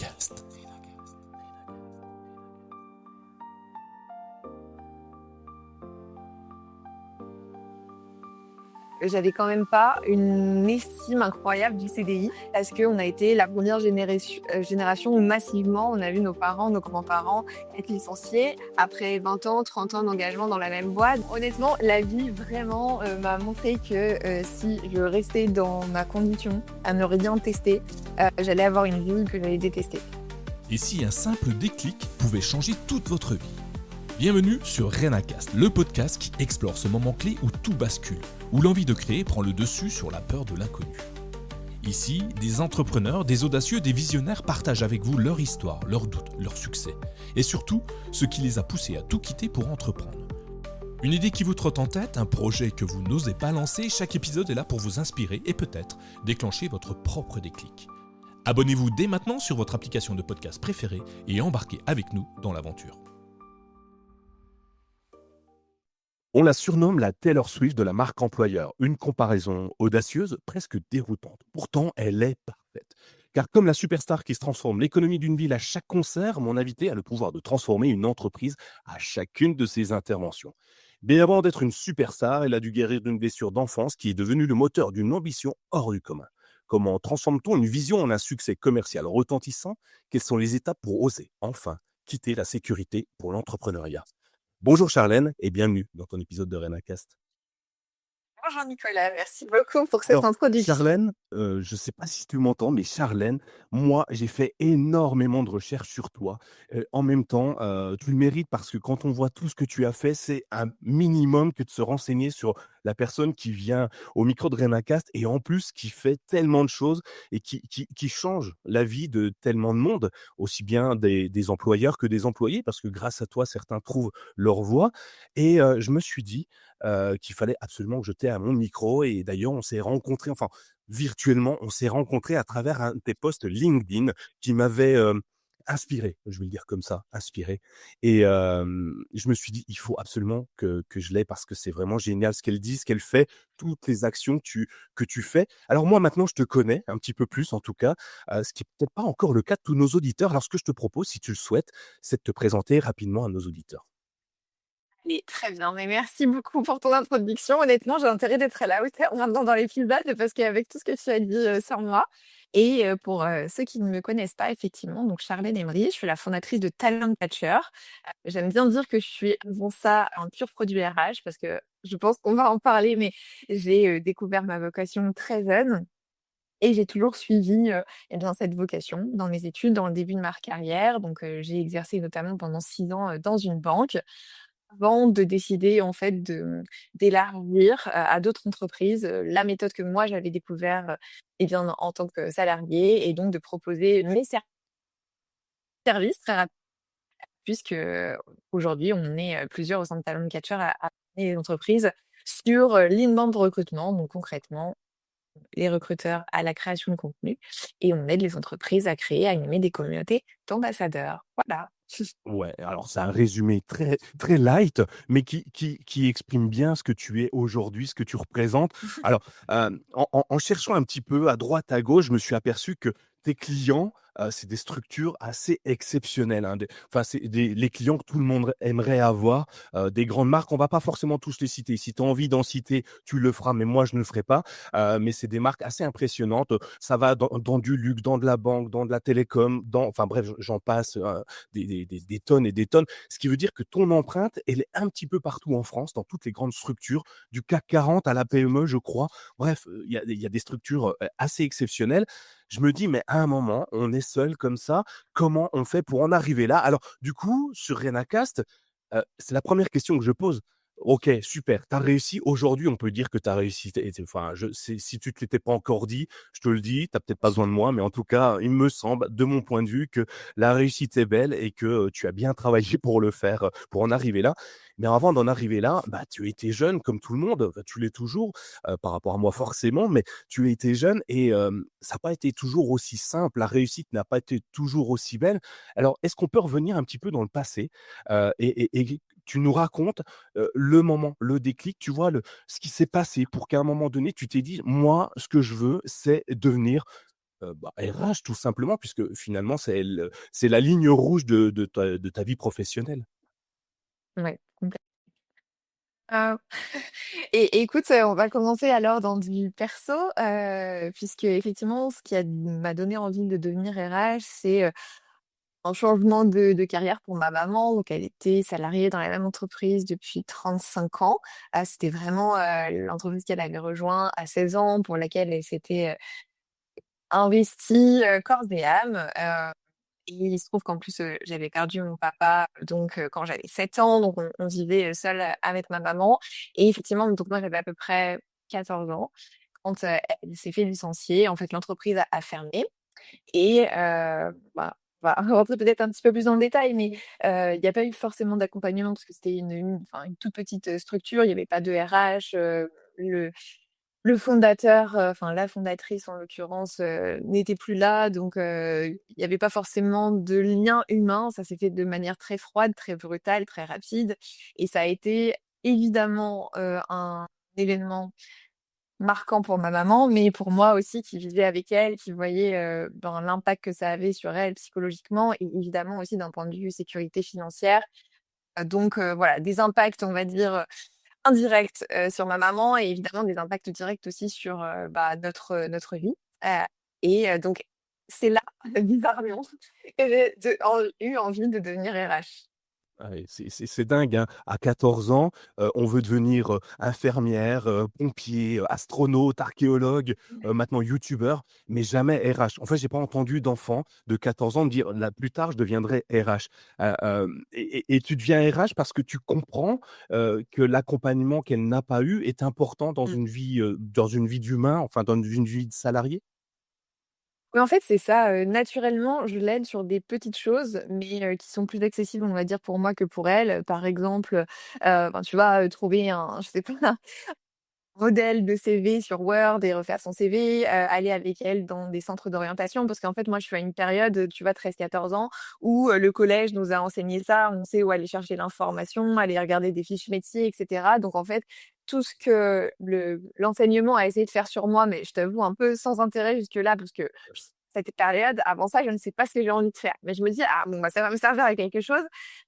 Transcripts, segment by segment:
RenaCast. J'avais quand même pas une estime incroyable du CDI parce qu'on a été la première génération où massivement on a vu nos parents, nos grands-parents être licenciés après 20 ans, 30 ans d'engagement dans la même boîte. Honnêtement, la vie vraiment m'a montré que si je restais dans ma condition à ne rien tester, j'allais avoir une vie que j'allais détester. Et si un simple déclic pouvait changer toute votre vie? Bienvenue sur RenaCast, le podcast qui explore ce moment clé où tout bascule, où l'envie de créer prend le dessus sur la peur de l'inconnu. Ici, des entrepreneurs, des audacieux, des visionnaires partagent avec vous leur histoire, leurs doutes, leurs succès, et surtout, ce qui les a poussés à tout quitter pour entreprendre. Une idée qui vous trotte en tête, un projet que vous n'osez pas lancer, chaque épisode est là pour vous inspirer et peut-être déclencher votre propre déclic. Abonnez-vous dès maintenant sur votre application de podcast préférée et embarquez avec nous dans l'aventure. On la surnomme la Taylor Swift de la marque employeur, une comparaison audacieuse, presque déroutante. Pourtant, elle est parfaite. Car comme la superstar qui se transforme l'économie d'une ville à chaque concert, mon invité a le pouvoir de transformer une entreprise à chacune de ses interventions. Mais avant d'être une superstar, elle a dû guérir d'une blessure d'enfance qui est devenue le moteur d'une ambition hors du commun. Comment transforme-t-on une vision en un succès commercial retentissant? Quelles sont les étapes pour oser, enfin, quitter la sécurité pour l'entrepreneuriat? Bonjour Charlène et bienvenue dans ton épisode de RenaCast. Bonjour Nicolas, merci beaucoup pour cette Alors, introduction. Charlène, je ne sais pas si tu m'entends, mais Charlène, moi, j'ai fait énormément de recherches sur toi. En même temps, tu le mérites parce que quand on voit tout ce que tu as fait, c'est un minimum que de se renseigner sur la personne qui vient au micro de RenaCast et en plus qui fait tellement de choses et qui change la vie de tellement de monde, aussi bien des employeurs que des employés, parce que grâce à toi, certains trouvent leur voie. Et je me suis dit qu'il fallait absolument que je t'ai à mon micro. Et d'ailleurs, on s'est rencontrés, enfin, virtuellement, on s'est rencontrés à travers un de tes posts LinkedIn qui m'avait inspiré, je vais le dire comme ça, inspiré. Et je me suis dit, il faut absolument que je l'aie parce que c'est vraiment génial ce qu'elle dit, ce qu'elle fait, toutes les actions que tu fais. Alors moi, maintenant, je te connais un petit peu plus, en tout cas, ce qui est peut-être pas encore le cas de tous nos auditeurs. Alors, ce que je te propose, si tu le souhaites, c'est de te présenter rapidement à nos auditeurs. Allez, très bien, mais merci beaucoup pour ton introduction. Honnêtement, j'ai intérêt d'être à la hauteur maintenant dans l'épisode parce qu'avec tout ce que tu as dit sur moi. Et pour ceux qui ne me connaissent pas, effectivement, donc Charlène Emery, je suis la fondatrice de Talent Catcher. J'aime bien dire que je suis avant ça un pur produit RH parce que je pense qu'on va en parler, mais j'ai découvert ma vocation très jeune. Et j'ai toujours suivi eh bien, cette vocation dans mes études, dans le début de ma carrière. Donc, j'ai exercé notamment pendant 6 ans dans une banque avant de décider en fait d'élargir à d'autres entreprises, la méthode que moi j'avais découvert, eh bien en tant que salariée et donc de proposer mes services très rapidement puisque, aujourd'hui on est, plusieurs au sein de Talent Catcher à aider les entreprises sur, l'inbound recrutement. Donc concrètement, les recruteurs à la création de contenu et on aide les entreprises à créer, à animer des communautés d'ambassadeurs. Voilà. Ouais, alors c'est un résumé très très light, mais qui exprime bien ce que tu es aujourd'hui, ce que tu représentes. Alors, en cherchant un petit peu à droite, à gauche, je me suis aperçu que tes clients, c'est des structures assez exceptionnelles, hein, enfin, c'est les clients que tout le monde aimerait avoir, des grandes marques. On va pas forcément tous les citer. Si tu as envie d'en citer, tu le feras, mais moi je ne le ferai pas. Mais c'est des marques assez impressionnantes. Ça va dans du luxe, dans de la banque, dans de la télécom, enfin bref, j'en passe, des tonnes et des tonnes. Ce qui veut dire que ton empreinte, elle est un petit peu partout en France, dans toutes les grandes structures, du CAC 40 à la PME, je crois. Bref, il y a des structures assez exceptionnelles. Je me dis, mais à un moment, on est seul comme ça. Comment on fait pour en arriver là? Alors, du coup, sur RenaCast, c'est la première question que je pose. Ok, super, tu as réussi. Aujourd'hui, on peut dire que tu as réussi. Enfin, si tu ne te l'étais pas encore dit, je te le dis, tu n'as peut-être pas besoin de moi, mais en tout cas, il me semble, de mon point de vue, que la réussite est belle et que tu as bien travaillé pour le faire, pour en arriver là. Mais avant d'en arriver là, bah, tu étais jeune comme tout le monde, enfin, tu l'es toujours, par rapport à moi forcément, mais tu étais jeune et ça n'a pas été toujours aussi simple. La réussite n'a pas été toujours aussi belle. Alors, est-ce qu'on peut revenir un petit peu dans le passé et tu nous racontes le moment, le déclic, tu vois, ce qui s'est passé pour qu'à un moment donné, tu t'es dit: «Moi, ce que je veux, c'est devenir RH tout simplement puisque finalement c'est la ligne rouge de ta vie professionnelle. Ouais, complè et écoute, on va commencer alors dans du perso, puisque effectivement ce qui m'a donné envie de devenir RH, c'est, un changement de carrière pour ma maman. Donc elle était salariée dans la même entreprise depuis 35 ans. C'était vraiment, l'entreprise qu'elle avait rejoint à 16 ans, pour laquelle elle s'était, investie, corps et âme. Et il se trouve qu'en plus, j'avais perdu mon papa, donc quand j'avais 7 ans, donc on vivait, seuls, avec ma maman et effectivement, donc moi j'avais à peu près 14 ans quand, elle s'est fait licencier. En fait, l'entreprise a fermé et bah, on va rentrer peut-être un petit peu plus dans le détail, mais il y a pas eu forcément d'accompagnement parce que c'était enfin, une toute petite, structure. Il y avait pas de RH, le le fondateur, enfin la fondatrice en l'occurrence, n'était plus là, donc il y avait pas forcément de lien humain. Ça s'est fait de manière très froide, très brutale, très rapide et ça a été évidemment, un événement marquant pour ma maman, mais pour moi aussi qui vivais avec elle, qui voyait, ben, l'impact que ça avait sur elle psychologiquement et évidemment aussi d'un point de vue sécurité financière. Donc voilà, des impacts, on va dire, indirects, sur ma maman et évidemment des impacts directs aussi sur, bah, notre vie. Heu donc c'est là, bizarrement, que j'ai eu envie de devenir RH. Ah et c'est dingue, hein. À 14 ans, on veut devenir, infirmière, pompier, astronaute, archéologue, maintenant youtubeur, mais jamais RH. En fait, j'ai pas entendu d'enfant de 14 ans me dire: «Là, plus tard, je deviendrai RH». Et tu deviens RH parce que tu comprends, que l'accompagnement qu'elle n'a pas eu est important Mmh. dans une vie d'humain, enfin dans une vie de salarié? Oui, en fait, c'est ça, naturellement, je l'aide sur des petites choses, mais qui sont plus accessibles, on va dire, pour moi que pour elle. Par exemple, ben, tu vois, trouver un je sais pas, modèle de CV sur Word et refaire son CV, aller avec elle dans des centres d'orientation parce qu'en fait, moi, je suis à une période, tu vois, 13-14 ans où, le collège nous a enseigné ça. On sait où aller chercher l'information, aller regarder des fiches métiers et cetera. Donc en fait, tout ce que l'enseignement a essayé de faire sur moi, mais je t'avoue un peu sans intérêt jusque-là parce que cette période, avant ça, je ne sais pas ce que j'ai envie de faire. Mais je me dis: «Ah bon, bah, ça va me servir à quelque chose.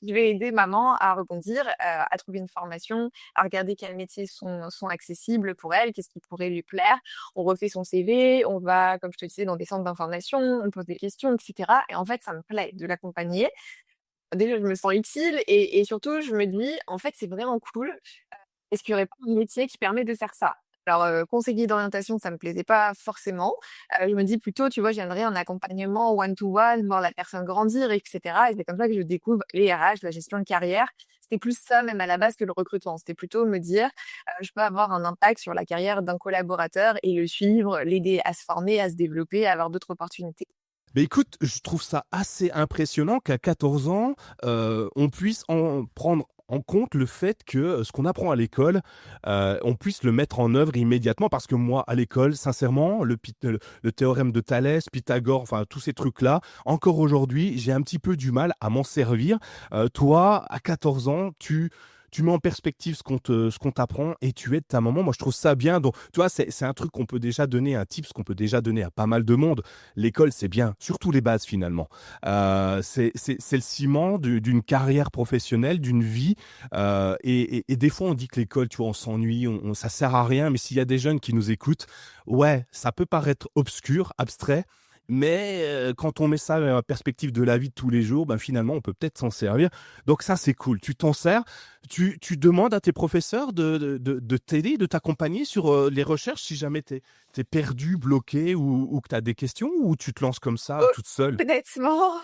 Je vais aider maman à rebondir, à trouver une formation, à regarder quels métiers sont accessibles pour elle, qu'est-ce qui pourrait lui plaire. On refait son CV, on va, comme je te disais, dans des centres d'information, on pose des questions, et cetera et en fait, ça me plaît de l'accompagner. Déjà, je me sens utile et surtout, je me dis: «En fait, c'est vraiment cool. Est-ce qu'il y aurait pas un métier qui permet de faire ça?» Alors, conseiller d'orientation, ça me plaisait pas forcément. Je me dis plutôt, tu vois, j'aimerais un accompagnement one to one, voir la personne grandir et cetera et c'est comme ça que je découvre les RH, la gestion de carrière. C'était plus ça même à la base que le recrutement. C'était plutôt me dire, je peux avoir un impact sur la carrière d'un collaborateur et le suivre, l'aider à se former, à se développer, à avoir d'autres opportunités. Beh, écoute, je trouve ça assez impressionnant qu'à 14 ans, on puisse en prendre en compte le fait que, ce qu'on apprend à l'école, on puisse le mettre en œuvre immédiatement. Parce que moi, à l'école, sincèrement, le théorème de Thalès, Pythagore, enfin tous ces trucs-là, encore aujourd'hui, j'ai un petit peu du mal à m'en servir. Toi, à 14 ans, tu mets en perspective ce qu'on t'apprend et tu aides ta maman. Moi, je trouve ça bien. Donc, tu vois, c'est un truc qu'on peut déjà donner, un tips qu'on peut déjà donner à pas mal de monde. L'école, c'est bien, surtout les bases finalement. C'est le ciment d'une carrière professionnelle, d'une vie. Et des fois, on dit que l'école, tu vois, on s'ennuie, ça sert à rien. Mais s'il y a des jeunes qui nous écoutent, ouais, ça peut paraître obscur, abstrait. Mais quand on met ça en perspective de la vie de tous les jours, ben, finalement, on peut peut-être s'en servir. Donc ça, c'est cool. Tu t'en sers. Tu demandes à tes professeurs de t'aider, de t'accompagner sur, les recherches si jamais tu perdu, bloqué ou que tu as des questions ou tu te lances comme ça toute seule? Honnêtement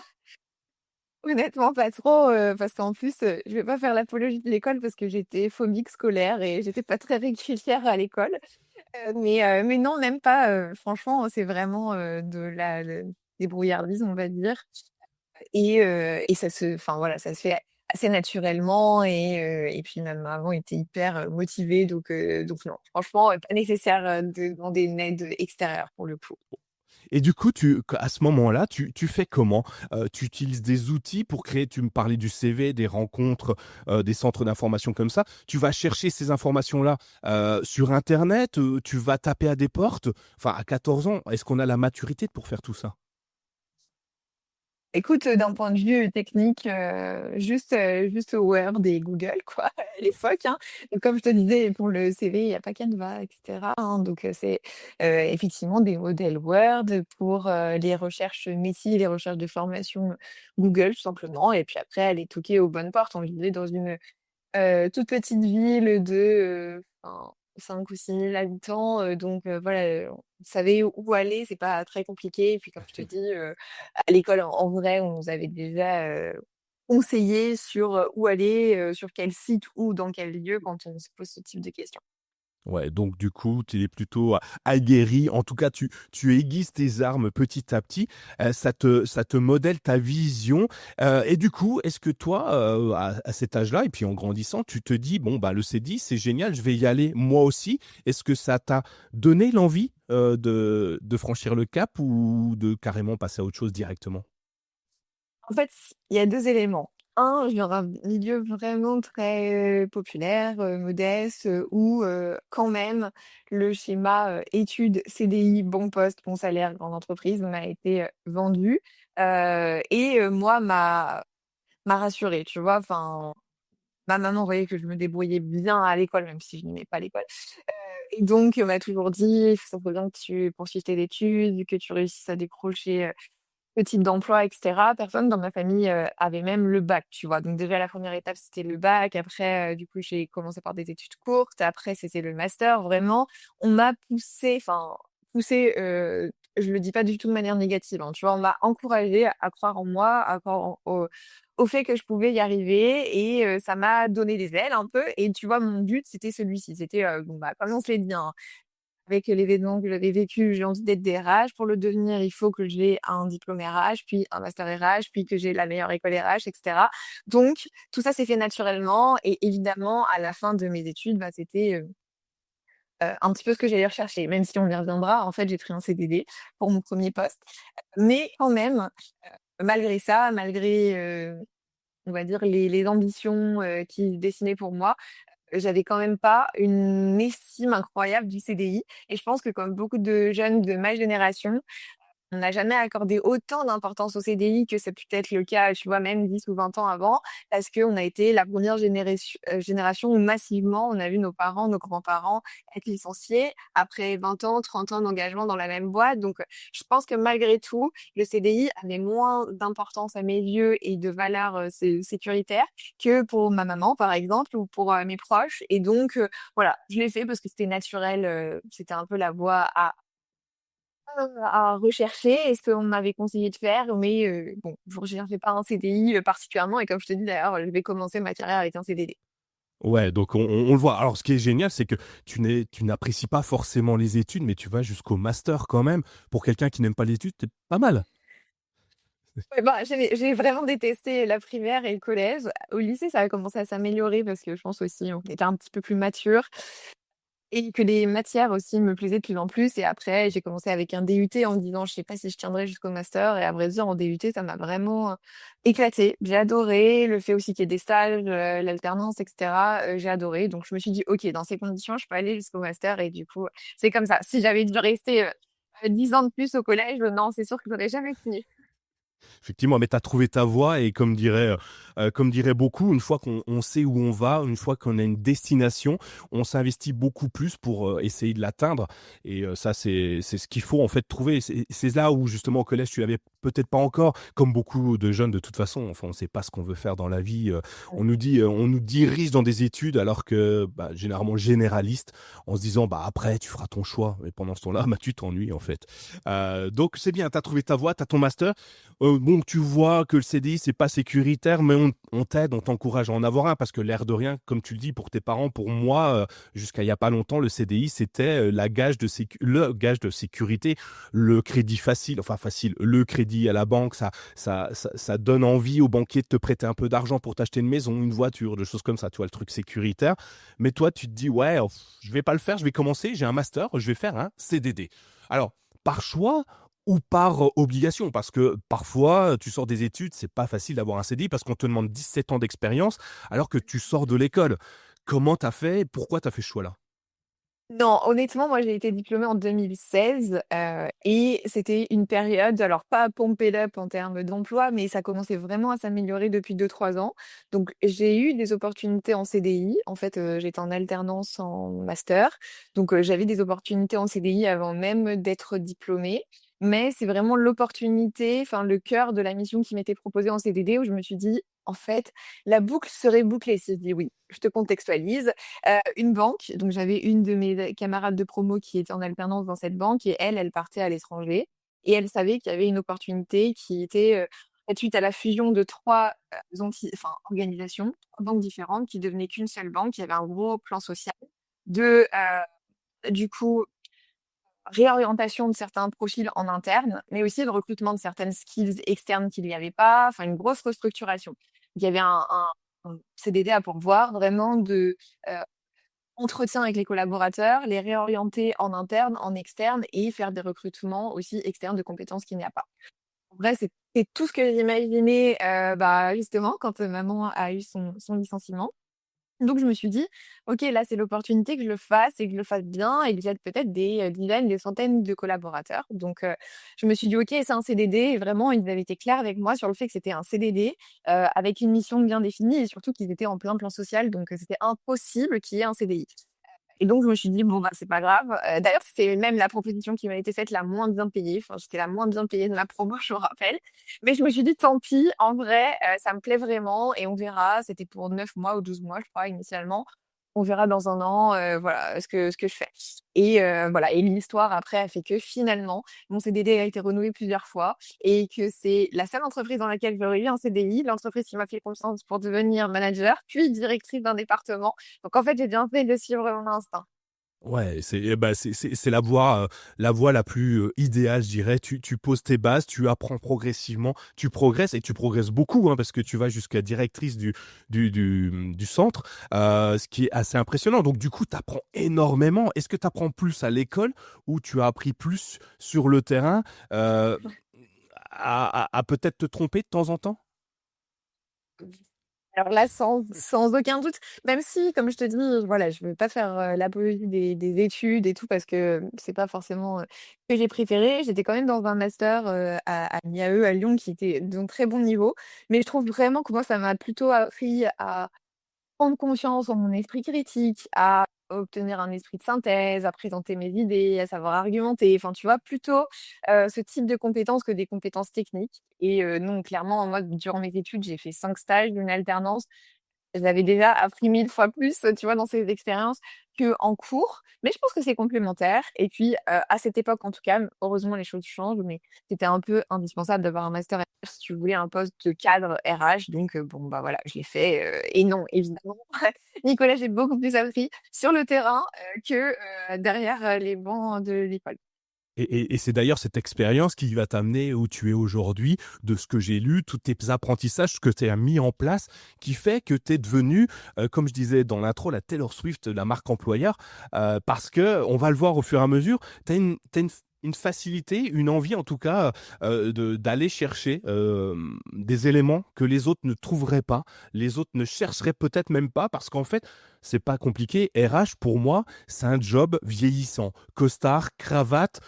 honnêtement pas trop, parce qu'en plus, je vais pas faire l'apologie de l'école parce que j'étais phobique scolaire et j'étais pas très régulière à l'école. Mais non, même pas, franchement, c'est vraiment, de la débrouillardise, on va dire et ça se enfin voilà, ça se fait assez naturellement et puis ma maman était hyper, motivée donc non, franchement, pas nécessaire, de demander une aide extérieure pour le coup. Et du coup, à ce moment-là, tu fais comment? Tu utilises des outils pour créer, tu me parlais du CV, des rencontres, des centres d'information comme ça. Tu vas chercher ces informations-là, sur internet, tu vas taper à des portes? Enfin, à 14 ans, est-ce qu'on a la maturité pour faire tout ça? Écoute, d'un point de vue technique, juste Word et Google quoi, à l'époque, hein. Donc comme je te disais, pour le CV, il y a pas Canva et cetera, hein. Donc c'est, effectivement des modèles Word pour, les recherches métiers, les recherches de formation, Google tout simplement et puis après aller toquer aux bonnes portes. On vivait dans une toute petite ville de, enfin 5 ou 6 000 habitants, donc voilà, on savait où aller, c'est pas très compliqué et puis comme je te dis, à l'école en vrai, on nous avait déjà, conseillé sur, où aller, sur quel site ou dans quel lieu quand on se pose ce type de questions. Ouais, donc du coup, tu es plutôt aguerri. En tout cas, tu aiguises tes armes petit à petit. Ça te modèle ta vision. Et du coup, est-ce que toi, à cet âge-là et puis en grandissant, tu te dis: «Bon, bah, le CDI, c'est génial, je vais y aller moi aussi». Est-ce que ça t'a donné l'envie, de franchir le cap ou de carrément passer à autre chose directement? En fait, il y a 2 éléments. Un, je viens d'un milieu vraiment très, populaire, modeste, où, quand même le schéma, études, CDI, bon poste, bon salaire, grande entreprise m'a été, vendu, et moi m'a rassurée, tu vois? Enfin, ma maman voyait que je me débrouillais bien à l'école, même si je n'aimais pas l'école, et donc m'a toujours dit: «Ça serait bien que tu poursuives tes études, que tu réussisses à décrocher, le type d'emploi et cetera». Personne dans ma famille, avait même le bac, tu vois? Donc déjà la première étape, c'était le bac. Après, du coup, j'ai commencé par des études courtes. Après, c'était le master. Vraiment, on m'a poussée, enfin poussée, je le dis pas du tout de manière négative, hein, tu vois? On m'a encouragée à croire en moi, à croire au fait que je pouvais y arriver et ça m'a donné des ailes un peu et tu vois, mon but, c'était celui-ci. C'était, bon, bah, comme on se l'est dit, hein, avec l'événement que j'avais vécu, j'ai envie d'être DRH. Pour le devenir, il faut que j'ai un diplôme RH, puis un master RH, puis que j'ai la meilleure école RH et cetera. Donc tout ça s'est fait naturellement et évidemment, à la fin de mes études, bah, c'était, un petit peu ce que j'allais rechercher. Même si on y reviendra, en fait, j'ai pris un CDD pour mon premier poste. Mais quand même, malgré ça, malgré, on va dire les ambitions, qui se dessinaient pour moi, j'avais quand même pas une estime incroyable du CDI et je pense que comme beaucoup de jeunes de ma génération, on n'a jamais accordé autant d'importance au CDI que c'est peut-être le cas, tu vois, même 10 ou 20 ans avant, parce qu'on a été la première génération où massivement on a vu nos parents, nos grands-parents être licenciés après 20 ans, 30 ans d'engagement dans la même boîte. Donc, je pense que malgré tout, le CDI avait moins d'importance à mes yeux et de valeur, sécuritaire que pour ma maman, par exemple, ou pour, mes proches et donc, voilà, je l'ai fait parce que c'était naturel, c'était un peu la voie à rechercher et ce qu'on m'avait conseillé de faire, mais bon, je recherchais pas un CDI, particulièrement et comme je te dis d'ailleurs, je vais commencer ma carrière avec un CDD. Ouais, donc on le voit. Alors ce qui est génial, c'est que tu n'apprécies pas forcément les études, mais tu vas jusqu'au master quand même. Pour quelqu'un qui n'aime pas les études, c'est pas mal. Ouais, bah, j'ai vraiment détesté la primaire et le collège. Au lycée, ça a commencé à s'améliorer parce que je pense aussi on était un petit peu plus mature. Et que les matières aussi me plaisaient de plus en plus et après j'ai commencé avec un DUT en me disant: «Je sais pas si je tiendrai jusqu'au master» et à vrai dire en DUT ça m'a vraiment, éclatée. J'ai adoré le fait aussi qu'il y ait des stages, l'alternance et cetera, j'ai adoré donc je me suis dit: «OK, dans ces conditions, je peux aller jusqu'au master» et du coup, c'est comme ça. Si j'avais dû rester, 10 ans de plus au collège, non, c'est sûr que j'aurais jamais fini. Effectivement, mais tu as trouvé ta voie et comme diraient beaucoup, une fois qu'on sait où on va, une fois qu'on a une destination, on s'investit beaucoup plus pour, essayer de l'atteindre et ça c'est ce qu'il faut en fait trouver. C'est là où justement au collège tu l'avais peut-être pas encore, comme beaucoup de jeunes de toute façon, enfin on sait pas ce qu'on veut faire dans la vie, on nous dirige dans des études alors que, bah, généralement généralistes, en se disant: «Bah, après tu feras ton choix» et pendant ce temps-là, bah, tu t'ennuies en fait. Donc c'est bien, tu as trouvé ta voie, tu as ton master. Bon, tu vois que le CDI, c'est pas sécuritaire, mais on t'aide, on t'encourage à en avoir un parce que l'air de rien, comme tu le dis pour tes parents, pour moi, jusqu'à il y a pas longtemps, le CDI, c'était, le gage de sécurité, le crédit facile, enfin facile, le crédit à la banque, ça donne envie aux banquiers de te prêter un peu d'argent pour t'acheter une maison, une voiture, des choses comme ça, tu vois? Le truc sécuritaire. Mais toi, tu te dis: «Ouais, je vais pas le faire, je vais commencer, j'ai un master, je vais faire un CDD». Alors, par choix ou par obligation? Parce que parfois, tu sors des études, c'est pas facile d'avoir un CDI parce qu'on te demande 17 ans d'expérience alors que tu sors de l'école. Comment tu as fait? Pourquoi tu as fait ce choix-là? Non, honnêtement, moi, j'ai été diplômée en 2016, et c'était une période, alors pas pump it up en termes d'emploi, mais ça commençait vraiment à s'améliorer depuis 2, 3 ans. Donc j'ai eu des opportunités en CDI. En fait, j'étais en alternance en master, donc j'avais des opportunités en CDI avant même d'être diplômée. Mais c'est vraiment l'opportunité, enfin le cœur de la mission qui m'était proposée en CDD où je me suis dit: «En fait, la boucle serait bouclée si je dis oui». Je te contextualise. Une banque, donc j'avais une de mes camarades de promo qui était en alternance dans cette banque et elle partait à l'étranger et elle savait qu'il y avait une opportunité qui était, en fait, suite à la fusion de 3 organisations, 3 banques différentes qui devenaient qu'une seule banque. Il y avait un gros plan social de, du coup, réorientation de certains profils en interne, mais aussi le recrutement de certaines skills externes qu'il n'y avait pas, enfin une grosse restructuration. Il y avait un CDD à pourvoir vraiment de, heu entretien avec les collaborateurs, les réorienter en interne, en externe et faire des recrutements aussi externes de compétences qu'il n'y a pas. En vrai, c'est tout ce que j'imaginais, bah, justement quand, maman a eu son licenciement. Donc je me suis dit: «OK, là, c'est l'opportunité que je le fasse et que je le fasse bien et que j'aide peut-être des, dizaines, des centaines de collaborateurs». Donc je me suis dit: «OK, c'est un CDD» et vraiment, ils avaient été clairs avec moi sur le fait que c'était un CDD, avec une mission bien définie et surtout qu'ils étaient en plein plan social, donc c'était impossible qu'il y ait un CDI. Et donc je me suis dit: «Bon, bah, c'est pas grave». D'ailleurs, c'était même la proposition qui m'a été faite la moins bien payée. Enfin, j'étais la moins bien payée de la promo, je me rappelle. Mais je me suis dit: «Tant pis, en vrai, ça me plaît vraiment et on verra». C'était pour 9 mois ou 12 mois, je crois, initialement. On verra dans 1 an, voilà, ce que je fais et voilà et l'histoire après a fait que finalement, mon CDD a été renouvelé plusieurs fois et que c'est la seule entreprise dans laquelle j'aurais eu un CDI, l'entreprise qui m'a fait confiance pour devenir manager, puis directrice d'un département. Donc en fait, j'ai bien fait de suivre mon instinct. Ouais, c'est la voie la plus, idéale, je dirais. Tu poses tes bases, tu apprends progressivement, tu progresses et tu progresses beaucoup, hein, parce que tu vas jusqu'à directrice du centre, ce qui est assez impressionnant. Donc du coup, tu apprends énormément. Est-ce que tu apprends plus à l'école ou tu as appris plus sur le terrain, heu, à peut-être te tromper de temps en temps? Alors là, sans aucun doute, même si, comme je te dis, voilà, je veux pas faire, l'apologie des études et tout parce que c'est pas forcément, ce que j'ai préféré. J'étais quand même dans un master, à l'IAE à Lyon qui était d'un très bon niveau, mais je trouve vraiment que moi, ça m'a plutôt appris à prendre confiance en mon esprit critique, à obtenir un esprit de synthèse, à présenter mes idées, à savoir argumenter, enfin, tu vois? Plutôt, ce type de compétences que des compétences techniques et non, clairement, moi, durant mes études, j'ai fait 5 stages, une alternance. J'avais déjà appris 1000 fois plus, tu vois, dans ces expériences qu'en cours, mais je pense que c'est complémentaire et puis, à cette époque, en tout cas, heureusement, les choses changent, mais c'était un peu indispensable d'avoir un master RH si tu voulais un poste de cadre RH donc bon, bah, voilà, je l'ai fait, et non, évidemment, Nicolas, j'ai beaucoup plus appris sur le terrain, que, derrière, les bancs de l'école. Et c'est d'ailleurs cette expérience qui va t'amener où tu es aujourd'hui, de ce que j'ai lu, tous tes apprentissages, ce que tu as mis en place, qui fait que tu es devenu, comme je disais dans l'intro, la Taylor Swift de la marque employeur, parce que on va le voir au fur et à mesure, tu as une facilité, une envie en tout cas, d'aller chercher, des éléments que les autres ne trouveraient pas, les autres ne chercheraient peut-être même pas parce qu'en fait, c'est pas compliqué. RH pour moi, c'est un job vieillissant. Costard, cravate,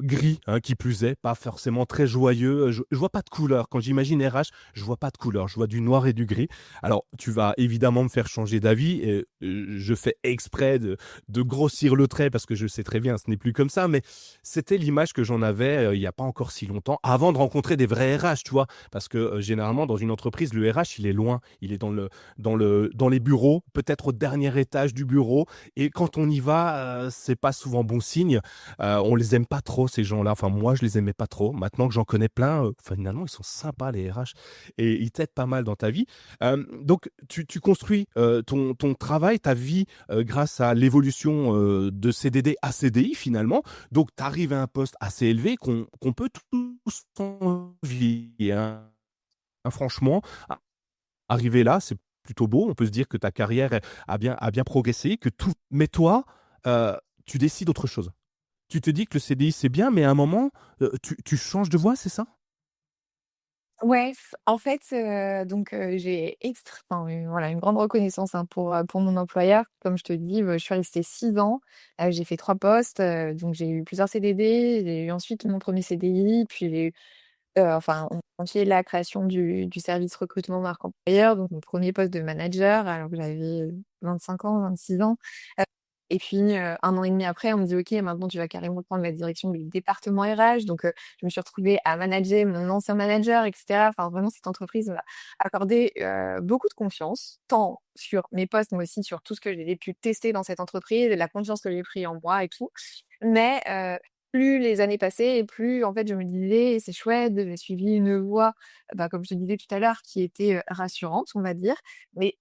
gris, hein, qui plus est, pas forcément très joyeux. Je vois pas de couleur. Quand j'imagine RH, je vois pas de couleur. Je vois du noir et du gris. Alors, tu vas évidemment me faire changer d'avis et je fais exprès de grossir le trait parce que je sais très bien, ce n'est plus comme ça, mais c'était l'image que j'en avais, il y a pas encore si longtemps, avant de rencontrer des vrais RH, tu vois? Parce que, généralement dans une entreprise, le RH, il est loin. Il est dans les bureaux, peut-être au dernier étage du bureau et quand on y va, c'est pas souvent bon signe. On les aime pas trop ces gens-là. Enfin moi, je les aimais pas trop. Maintenant que j'en connais plein, finalement, ils sont sympas les RH et ils t'aident pas mal dans ta vie. Donc tu construis, ton travail, ta vie, grâce à l'évolution, de CDD à CDI finalement. Donc tu arrives à un poste assez élevé qu'on peut tous envier, hein. Franchement, arriver là, c'est plutôt beau. On peut se dire que ta carrière a bien progressé, que tout mais toi, heu, tu décides autre chose. Tu te dis que le CDI, c'est bien, mais à un moment, tu changes de voie, c'est ça? Ouais, en fait, donc j'ai enfin, voilà, une grande reconnaissance, hein, pour mon employeur. Comme je te dis, je suis restée 6 ans, j'ai fait 3 postes, donc j'ai eu plusieurs CDD, j'ai eu ensuite mon premier CDI, puis j'ai eu, enfin, on confiait la création du service recrutement marque employeur, donc mon premier poste de manager alors que j'avais 25 ans, 26 ans. Et puis, 1 an et demi après, on me dit: «OK, maintenant tu vas carrément prendre la direction du département RH». Donc, je me suis retrouvée à manager mon ancien manager et cetera. Enfin, vraiment cette entreprise m'a accordé, beaucoup de confiance, tant sur mes postes, mais aussi sur tout ce que j'ai pu tester dans cette entreprise et la confiance que j'ai pris en moi et tout. Mais, plus les années passaient et plus en fait je me disais: «C'est chouette, j'ai suivi une voie», bah, comme je te disais tout à l'heure, qui était, rassurante, on va dire. Mais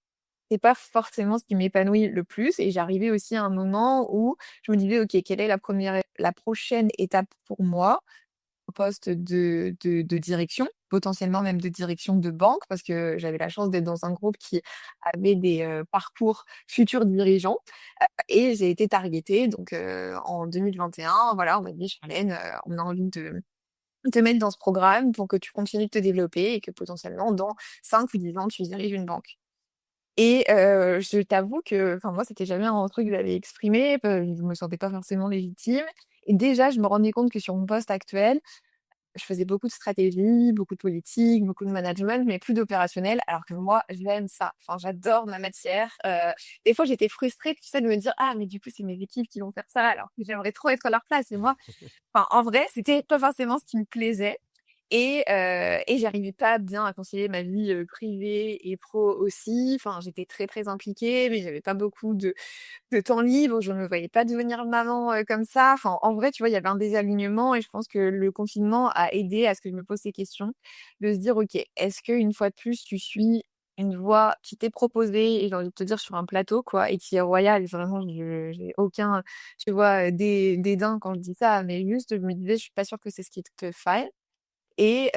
c'est pas forcément ce qui m'épanouit le plus et j'arrivais aussi à un moment où je me disais: «OK, quelle est la prochaine étape pour moi?» Au poste de direction, potentiellement même de direction de banque parce que j'avais la chance d'être dans un groupe qui avait des, parcours futurs dirigeants, et j'ai été targetée donc en 2021, voilà, on m'a dit: «Charlène, on a envie de te mettre dans ce programme pour que tu continues de te développer et que potentiellement dans 5 ou 10 ans, tu diriges une banque». Et je t'avoue que, enfin, moi, c'était jamais un truc que j'avais exprimé, je me sentais pas forcément légitime et déjà, je me rendais compte que sur mon poste actuel, je faisais beaucoup de stratégie, beaucoup de politique, beaucoup de management, mais plus d'opérationnel, alors que moi, j'aime ça. Enfin, j'adore ma matière. Des fois, j'étais frustrée, tu sais, de me dire: «Ah, mais du coup, c'est mes équipes qui vont faire ça», alors que j'aimerais trop être à leur place et moi, enfin, en vrai, c'était pas forcément ce qui me plaisait et j'arrivais pas bien à concilier ma vie, privée et pro aussi. Enfin, j'étais très, très impliquée, mais j'avais pas beaucoup de temps libre. Je ne me voyais pas devenir maman, comme ça. Enfin, en vrai, tu vois, il y avait un désalignement et je pense que le confinement a aidé à ce que je me pose ces questions, de se dire: «OK, est-ce qu'une fois de plus, tu suis une voie qui t'est proposée?» Et j'ai envie de te dire sur un plateau, quoi, et qui est royal. Vraiment, je j'ai aucun, tu vois, dédain quand je dis ça, mais juste, je me disais: «Je suis pas sûre que c'est ce qu'il te faille». Et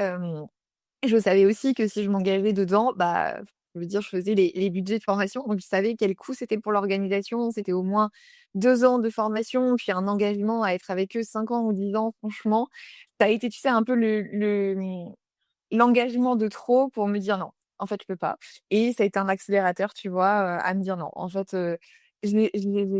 je savais aussi que si je m'engageais dedans, bah, je veux dire, je faisais les budgets de formation, donc je savais quel coût c'était pour l'organisation. C'était au moins 2 ans de formation, puis un engagement à être avec eux 5 ans ou 10 ans. Franchement, ça a été, tu sais, un peu l'engagement de trop pour me dire: «Non, en fait, je peux pas». Et ça a été un accélérateur, tu vois, à me dire: «Non, en fait, j'ai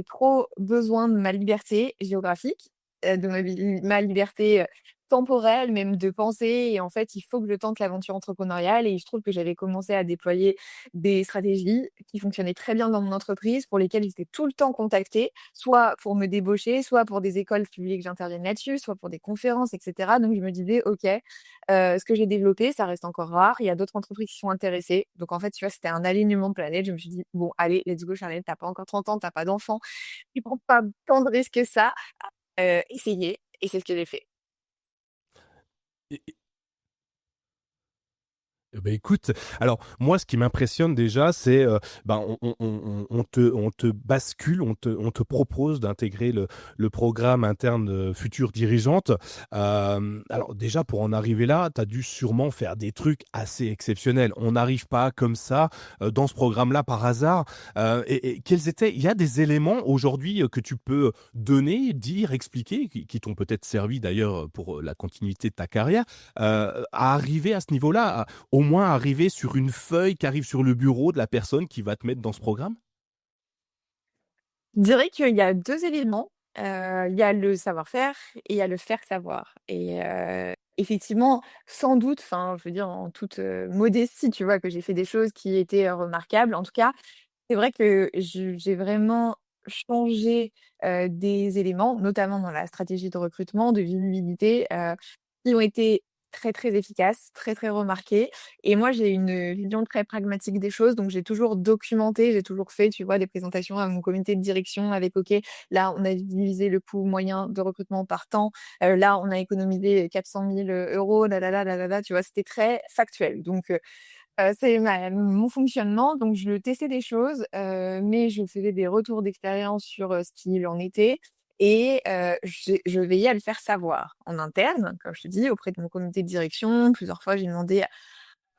trop besoin de ma liberté géographique, de ma liberté, temporelle, même de penser et en fait, il faut que je tente l'aventure entrepreneuriale». Et il se trouve que j'avais commencé à déployer des stratégies qui fonctionnaient très bien dans mon entreprise, pour lesquelles j'étais tout le temps contactée, soit pour me débaucher, soit pour des écoles qui voulaient que j'intervienne là-dessus, soit pour des conférences et cetera. Donc je me disais: «OK, ce que j'ai développé, ça reste encore rare. Il y a d'autres entreprises qui sont intéressées». Donc en fait, tu vois, c'était un alignement de planètes. Je me suis dit: «Bon, allez, let's go Charlotte, tu pas encore 30 ans, t'as pas d'enfant, tu prends pas tant de risques que ça, essayez». Et c'est ce que j'ai fait. Eh beh, écoute, alors moi, ce qui m'impressionne déjà, c'est, ben, on te bascule, on te propose d'intégrer le programme interne, Future Dirigeante. Alors déjà, pour en arriver là, tu as dû sûrement faire des trucs assez exceptionnels. On n'arrive pas comme ça, dans ce programme-là par hasard. Et quels étaient il y a des éléments aujourd'hui, que tu peux donner, dire, expliquer, qui t'ont peut-être servi d'ailleurs, pour, la continuité de ta carrière, à arriver à ce niveau-là, au moins arriver sur une feuille qui arrive sur le bureau de la personne qui va te mettre dans ce programme? Je dirais qu'il y a 2 éléments, il y a le savoir-faire et il y a le faire savoir. Et effectivement, sans doute, enfin, je veux dire en toute, modestie, tu vois, que j'ai fait des choses qui étaient, remarquables. En tout cas, c'est vrai que j'ai vraiment changé, des éléments, notamment dans la stratégie de recrutement, de visibilité, qui ont été très, très efficaces, très, très remarquées. Et moi, j'ai une vision très pragmatique des choses, donc j'ai toujours documenté, j'ai toujours fait, tu vois, des présentations à mon comité de direction avec: «OK, là, on a divisé le coût moyen de recrutement par temps, là, on a économisé 400 000 euros, là là là, là là là», tu vois? C'était très factuel. Donc c'est mon fonctionnement, donc je testais des choses, mais je faisais des retours d'expérience sur, ce qu'il en était. Et je veillais à le faire savoir en interne, comme je te dis, auprès de mon comité de direction. Plusieurs fois, j'ai demandé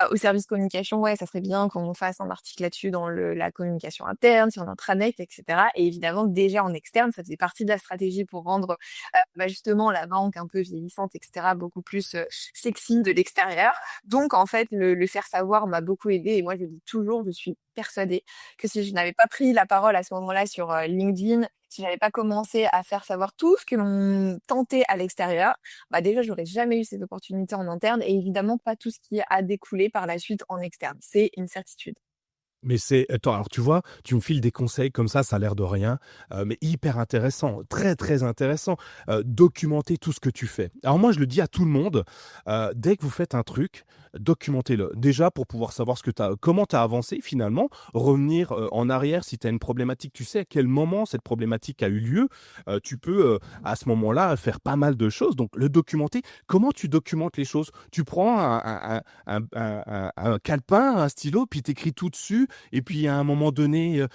Au service communication, ouais, ça serait bien qu'on fasse un article là-dessus dans la communication interne, sur l'intranet, et cetera. Et évidemment, déjà en externe, ça faisait partie de la stratégie pour rendre, justement la banque un peu vieillissante, et cetera, beaucoup plus, sexy de l'extérieur. Donc en fait, le faire savoir m'a beaucoup aidée et moi, je le dis toujours, je suis persuadée que si je n'avais pas pris la parole à ce moment-là sur, LinkedIn, si j'avais pas commencé à faire savoir tout ce que l'on tentait à l'extérieur, déjà, j'aurais jamais eu cette opportunité en interne et évidemment pas tout ce qui a découlé par la suite en externe. C'est une certitude. Mais c'est attends, alors tu vois, tu me files des conseils comme ça a l'air de rien, mais hyper intéressant, très, très intéressant, documenter tout ce que tu fais. Alors moi, je le dis à tout le monde, dès que vous faites un truc, documentez-le. Déjà pour pouvoir savoir comment tu as avancé finalement, revenir, en arrière si tu as une problématique, tu sais à quel moment cette problématique a eu lieu, tu peux, à ce moment-là, faire pas mal de choses, donc le documenter. Comment tu documentes les choses? Tu prends un calepin, un stylo, puis tu écris tout dessus et puis à un moment donné,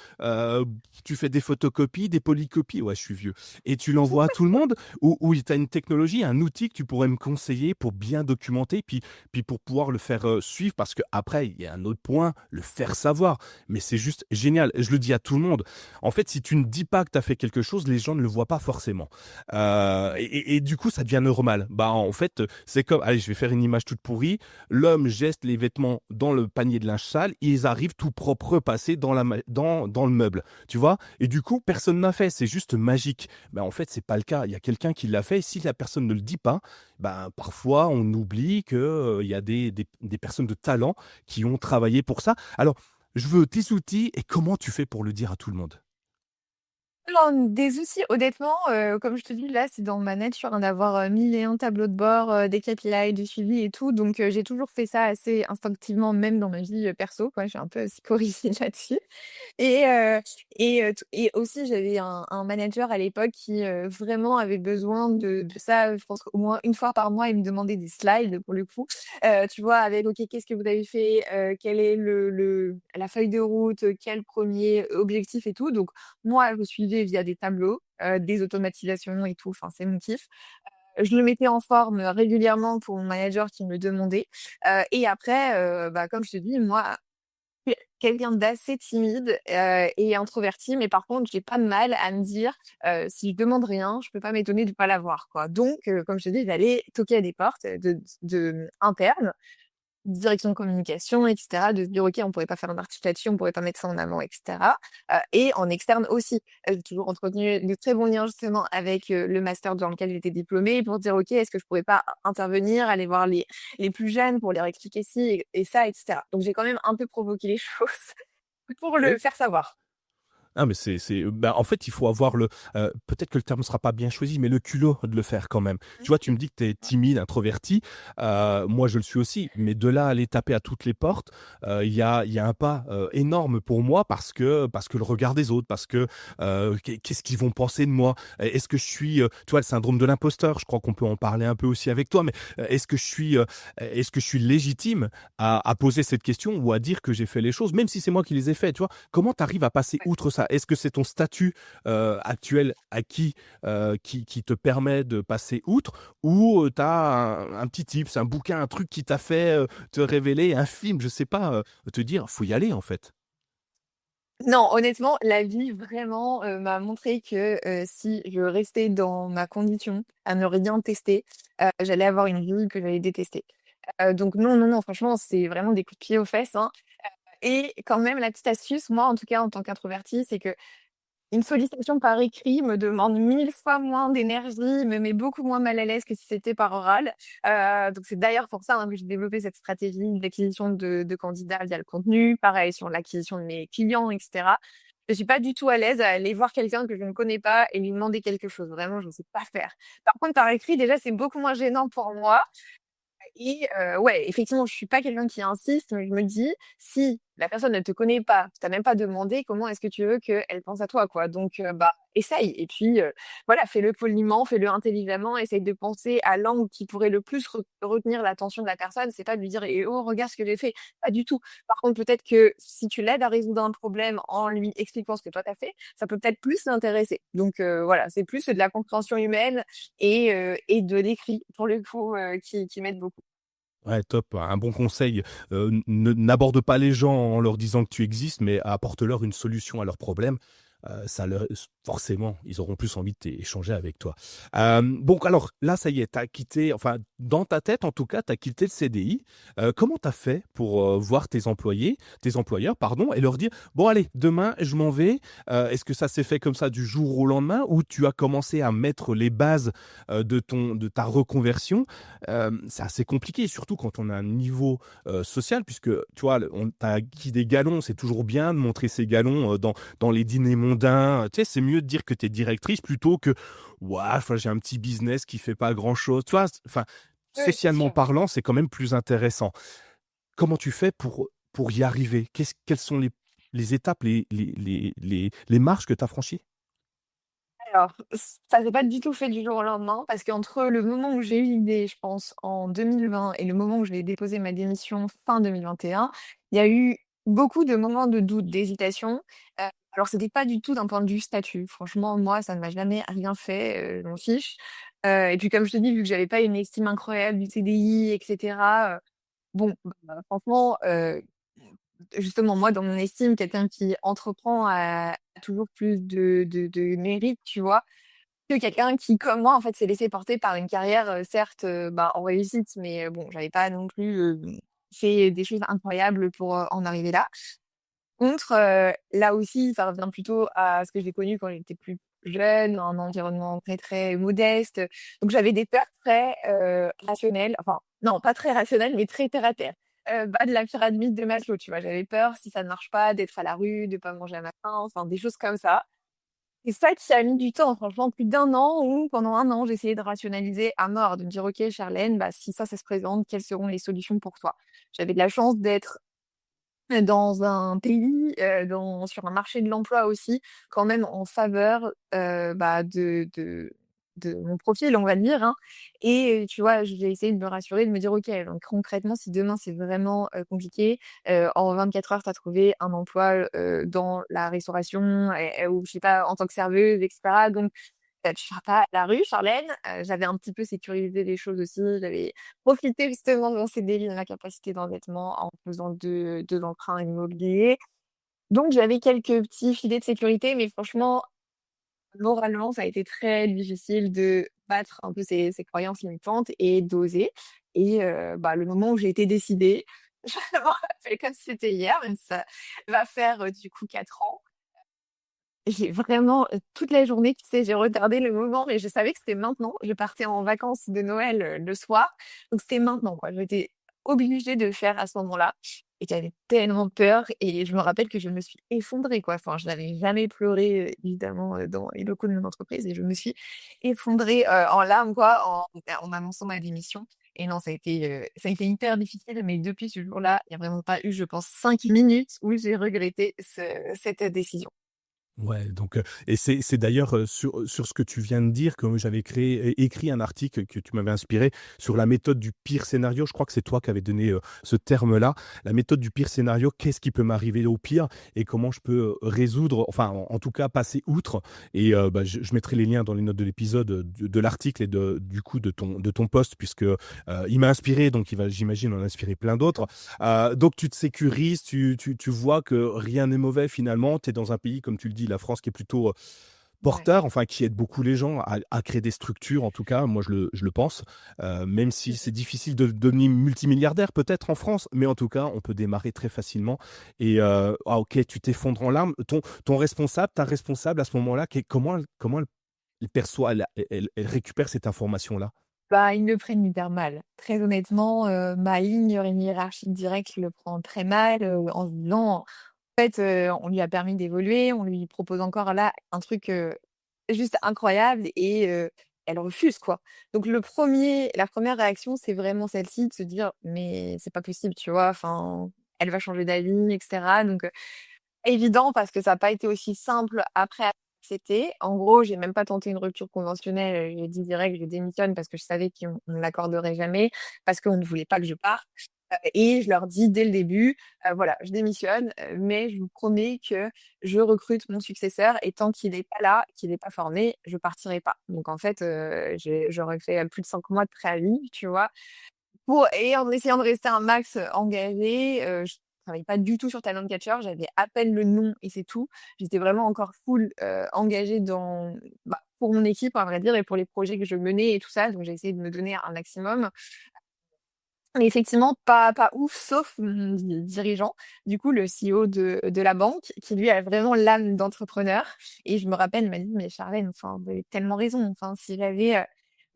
tu fais des photocopies, des polycopies, ouais, je suis vieux, et tu l'envoies à tout le monde? Ou tu as une technologie, un outil que tu pourrais me conseiller pour bien documenter, puis pour pouvoir le faire, suivre? Parce qu'après, il y a un autre point, le faire savoir, mais c'est juste génial. Je le dis à tout le monde. En fait, si tu ne dis pas que tu as fait quelque chose, les gens ne le voient pas forcément. Et du coup, ça devient normal. En fait, c'est comme allez, je vais faire une image toute pourrie. L'homme jette les vêtements dans le panier de linge sale, ils arrivent tout propres repassés dans le meuble, tu vois? Et du coup, personne n'a fait, c'est juste magique. En fait, c'est pas le cas. Il y a quelqu'un qui l'a fait et si la personne ne le dit pas, parfois on oublie que, il y a des personnes de talent qui ont travaillé pour ça. Alors, je veux tes outils et comment tu fais pour le dire à tout le monde? Alors, des outils, honnêtement, comme je te dis, là, c'est dans ma nature, hein, d'avoir, 1000 et un tableaux de bord, des KPI, du suivi et tout. Donc, j'ai toujours fait ça assez instinctivement, même dans ma vie, perso, quoi. Je suis un peu psychorigide là-dessus. Et et aussi j'avais un manager à l'époque qui, vraiment avait besoin de ça, je pense qu'au moins une fois par mois, il me demandait des slides pour le coup, tu vois? Avec: «OK, qu'est-ce que vous avez fait? Quel est la feuille de route? Quel premier objectif?» et tout. Donc moi, je suivais via des tableaux, des automatisations et tout, enfin, c'est mon kiff. Je le mettais en forme, régulièrement pour mon manager qui me le demandait, et après, comme je te dis, moi quelqu'un d'assez timide, et introverti, mais par contre, j'ai pas de mal à me dire, si je demande rien, je peux pas m'étonner de pas l'avoir, quoi. Donc, comme je te dis, d'aller toquer à des portes, internes, direction de communication, et cetera, de se dire: «OK, on pourrait pas faire un article là-dessus, on pourrait pas mettre ça en avant», et cetera. Et en externe aussi, j'ai toujours entretenu de très bons liens justement avec, le master dans lequel j'étais diplômée pour dire: «OK, est-ce que je pourrais pas intervenir, aller voir les plus jeunes pour leur expliquer ci et ça?» et cetera. Donc j'ai quand même un peu provoqué les choses pour le faire savoir. Ah mais en fait, il faut avoir peut-être que le terme ne sera pas bien choisi, mais le culot de le faire quand même. Tu vois, tu me dis que tu es timide, introverti, moi je le suis aussi, mais de là à aller taper à toutes les portes, il y a un pas, énorme pour moi parce que le regard des autres, parce que, qu'est-ce qu'ils vont penser de moi? Est-ce que je suis, tu vois, le syndrome de l'imposteur, je crois qu'on peut en parler un peu aussi avec toi, mais, est-ce que je suis légitime à poser cette question ou à dire que j'ai fait les choses, même si c'est moi qui les ai fait, tu vois? Comment tu arrives à passer outre ça? Est-ce que c'est ton statut, actuel acquis, qui te permet de passer outre ou, tu as un petit tips, un bouquin, un truc qui t'a fait, te révéler, un film, je sais pas, te dire: «Faut y aller en fait»? Non, honnêtement, la vie vraiment, m'a montré que, si je restais dans ma condition à ne rien tester, j'allais avoir une vie que j'allais détester. Donc non, non, non, franchement, c'est vraiment des coups de pied aux fesses, hein. Et quand même la petite astuce, moi en tout cas en tant qu'introvertie, c'est que une sollicitation par écrit me demande 1000 fois moins d'énergie, me met beaucoup moins mal à l'aise que si c'était par oral. Donc c'est d'ailleurs pour ça, hein, que j'ai développé cette stratégie d'acquisition de candidats via le contenu. Pareil sur l'acquisition de mes clients, et cetera. Je suis pas du tout à l'aise à aller voir quelqu'un que je ne connais pas et lui demander quelque chose. Vraiment, je ne sais pas faire. Par contre, par écrit, déjà, c'est beaucoup moins gênant pour moi et ouais, effectivement, je suis pas quelqu'un qui insiste, mais je me dis: «Si la personne ne te connaît pas, tu même pas demandé, comment est-ce que tu veux qu'elle pense à toi, quoi?» Donc essaye et puis, voilà, fais-le poliment, fais-le intelligemment, essaye de penser à l'angle qui pourrait le plus retenir l'attention de la personne. C'est pas de lui dire: «Eh oh, regarde ce que j'ai fait!» Pas du tout. Par contre, peut-être que si tu l'aides à résoudre un problème en lui expliquant ce que toi tu as fait, ça peut peut-être plus l'intéresser. Donc voilà, c'est plus de la compréhension humaine et de l'écrit, pour le coup, qui m'aide beaucoup. Ouais, top. Un bon conseil, n'aborde pas les gens en leur disant que tu existes, mais apporte-leur une solution à leurs problèmes. Ça leur forcément, ils auront plus envie d'échanger avec toi. Bon, alors là, ça y est, tu as quitté enfin, dans ta tête, en tout cas, tu as quitté le CDI. Comment tu as fait pour, voir tes employeurs, pardon, et leur dire: «Bon allez, demain, je m'en vais»? Est-ce que ça s'est fait comme ça du jour au lendemain ou tu as commencé à mettre les bases, de ta reconversion? C'est assez compliqué, surtout quand on a un niveau, social puisque, tu vois, tu as acquis des galons, c'est toujours bien de montrer ses galons, dans les dîners mondains. Tu sais, c'est mieux de dire que tu es directrice plutôt que: «Ouah, enfin, j'ai un petit business qui fait pas grand-chose». Tu vois? Enfin, Oui, c'est socialement sûr. parlant, c'est quand même plus intéressant. Comment tu fais pour y arriver? Quelles sont les étapes, les marches que tu as franchies? Alors, ça s'est pas du tout fait du jour au lendemain parce qu'entre le moment où j'ai eu l'idée, je pense, en 2020 et le moment où j'ai déposé ma démission fin 2021, il y a eu beaucoup de moments de doute, d'hésitation. Heu, alors c'était pas du tout d'un point de vue statut. Franchement, moi, ça ne m'a jamais rien fait, je m'en fiche. Et puis comme je te dis, vu que j'avais pas une estime incroyable du CDI et cetera, bon, bah, franchement, justement, moi, dans mon estime, quelqu'un qui entreprend a toujours plus de mérite, tu vois? Que quelqu'un qui, comme moi, en fait, s'est laissé porter par une carrière, certes, bah, en réussite, mais bon, j'avais pas non plus, fait des choses incroyables pour, en arriver là. Contre, là aussi, ça revient plutôt à ce que j'ai connu quand j'étais plus jeune, un environnement très, très modeste. Donc j'avais des peurs très, rationnelles, enfin non, pas très rationnelles, mais très terre à terre. Bas de la pyramide de Maslow, tu vois? J'avais peur, si ça ne marche pas, d'être à la rue, de pas manger à ma faim, enfin des choses comme ça. Et ça qui a mis du temps, franchement, plus d'un an où pendant un an, j'essayais de rationaliser à mort, de me dire: «OK Charlène, bah, si ça se présente, quelles seront les solutions pour toi?» J'avais de la chance d'être dans un pays, sur un marché de l'emploi aussi, quand même en faveur, bah, de mon profil, on va dire, hein. Et tu vois, j'ai essayé de me rassurer, de me dire: «OK, donc concrètement, si demain c'est vraiment, compliqué, en 24 heures, tu as trouvé un emploi, dans la restauration et ou je sais pas, en tant que serveuse et cetera, donc tu seras pas à la rue, Charlène». J'avais un petit peu sécurisé les choses aussi. J'avais profité justement de mon CDI, de ma capacité d'endettement en faisant 2 emprunts immobiliers. Donc j'avais quelques petits filets de sécurité, mais franchement, moralement, ça a été très difficile de battre un peu ces croyances limitantes et d'oser. Et bah, le moment où j'ai été décidée, je me rappelle comme si c'était hier, même si ça va faire, du coup 4 ans. J'ai vraiment, toute la journée, tu sais, j'ai retardé le moment, mais je savais que c'était maintenant. Je partais en vacances de Noël, le soir, donc c'était maintenant, quoi. J'étais obligée de le faire à ce moment-là et j'avais tellement peur et je me rappelle que je me suis effondrée, quoi. Enfin, je n'avais jamais pleuré, évidemment, dans les locaux de mon entreprise et je me suis effondrée, en larmes, quoi, en annonçant ma démission. Et non, ça a été hyper difficile, mais depuis ce jour-là, il y a vraiment pas eu, je pense, 5 minutes où j'ai regretté cette décision. Ouais, donc et c'est d'ailleurs, sur ce que tu viens de dire que j'avais écrit un article que tu m'avais inspiré sur la méthode du pire scénario. Je crois que c'est toi qui avais donné, ce terme-là. La méthode du pire scénario, qu'est-ce qui peut m'arriver au pire et comment je peux, résoudre enfin, en tout cas, passer outre et bah, je mettrai les liens dans les notes de l'épisode, de l'article et du coup de ton post puisque, il m'a inspiré donc il va, j'imagine, en inspirer plein d'autres. Donc tu te sécurises, tu vois que rien n'est mauvais finalement. Tu es dans un pays, comme tu le dis, la France, qui est plutôt, Ouais. porteur, enfin qui aide beaucoup les gens à créer des structures en tout cas, moi je le pense. Même si c'est difficile de devenir multimilliardaire peut-être en France, mais en tout cas, on peut démarrer très facilement et ah OK, tu t'effondres en larmes. Ton responsable, ta responsable à ce moment-là, comment elle perçoit, elle récupère cette information-là? Bah, ils le prennent hyper mal. Très honnêtement, ma ligne hiérarchique directe le prend très mal, en se disant: «En fait, on lui a permis d'évoluer, on lui propose encore là un truc, juste incroyable et elle refuse, quoi». Donc la première réaction, c'est vraiment celle-ci, de se dire: «Mais c'est pas possible», tu vois? Enfin, elle va changer d'avis et cetera. Donc évident parce que ça a pas été aussi simple après à accepter. En gros, j'ai même pas tenté une rupture conventionnelle, j'ai dit direct: «Je démissionne» parce que je savais qu'on me l'accorderait jamais, parce qu'on ne voulait pas que je parte. Et je leur dis dès le début: «Voilà, je démissionne, mais je vous promets que je recrute mon successeur et tant qu'il est pas là, qu'il est pas formé, je partirai pas». Donc en fait, j'aurais fait plus de 5 mois de préavis, tu vois? Et en essayant de rester un max engagée, je travaillais pas du tout sur Talent Catcher, j'avais à peine le nom et c'est tout. J'étais vraiment encore full engagée pour mon équipe, à vrai dire, et pour les projets que je menais et tout ça. Donc j'ai essayé de me donner un maximum. Mais effectivement, pas ouf, sauf mon dirigeant, du coup, le CEO de la banque, qui lui a vraiment l'âme d'entrepreneur. Et je me rappelle, il m'a dit, mais Charlène, enfin, vous avez tellement raison. Enfin, si j'avais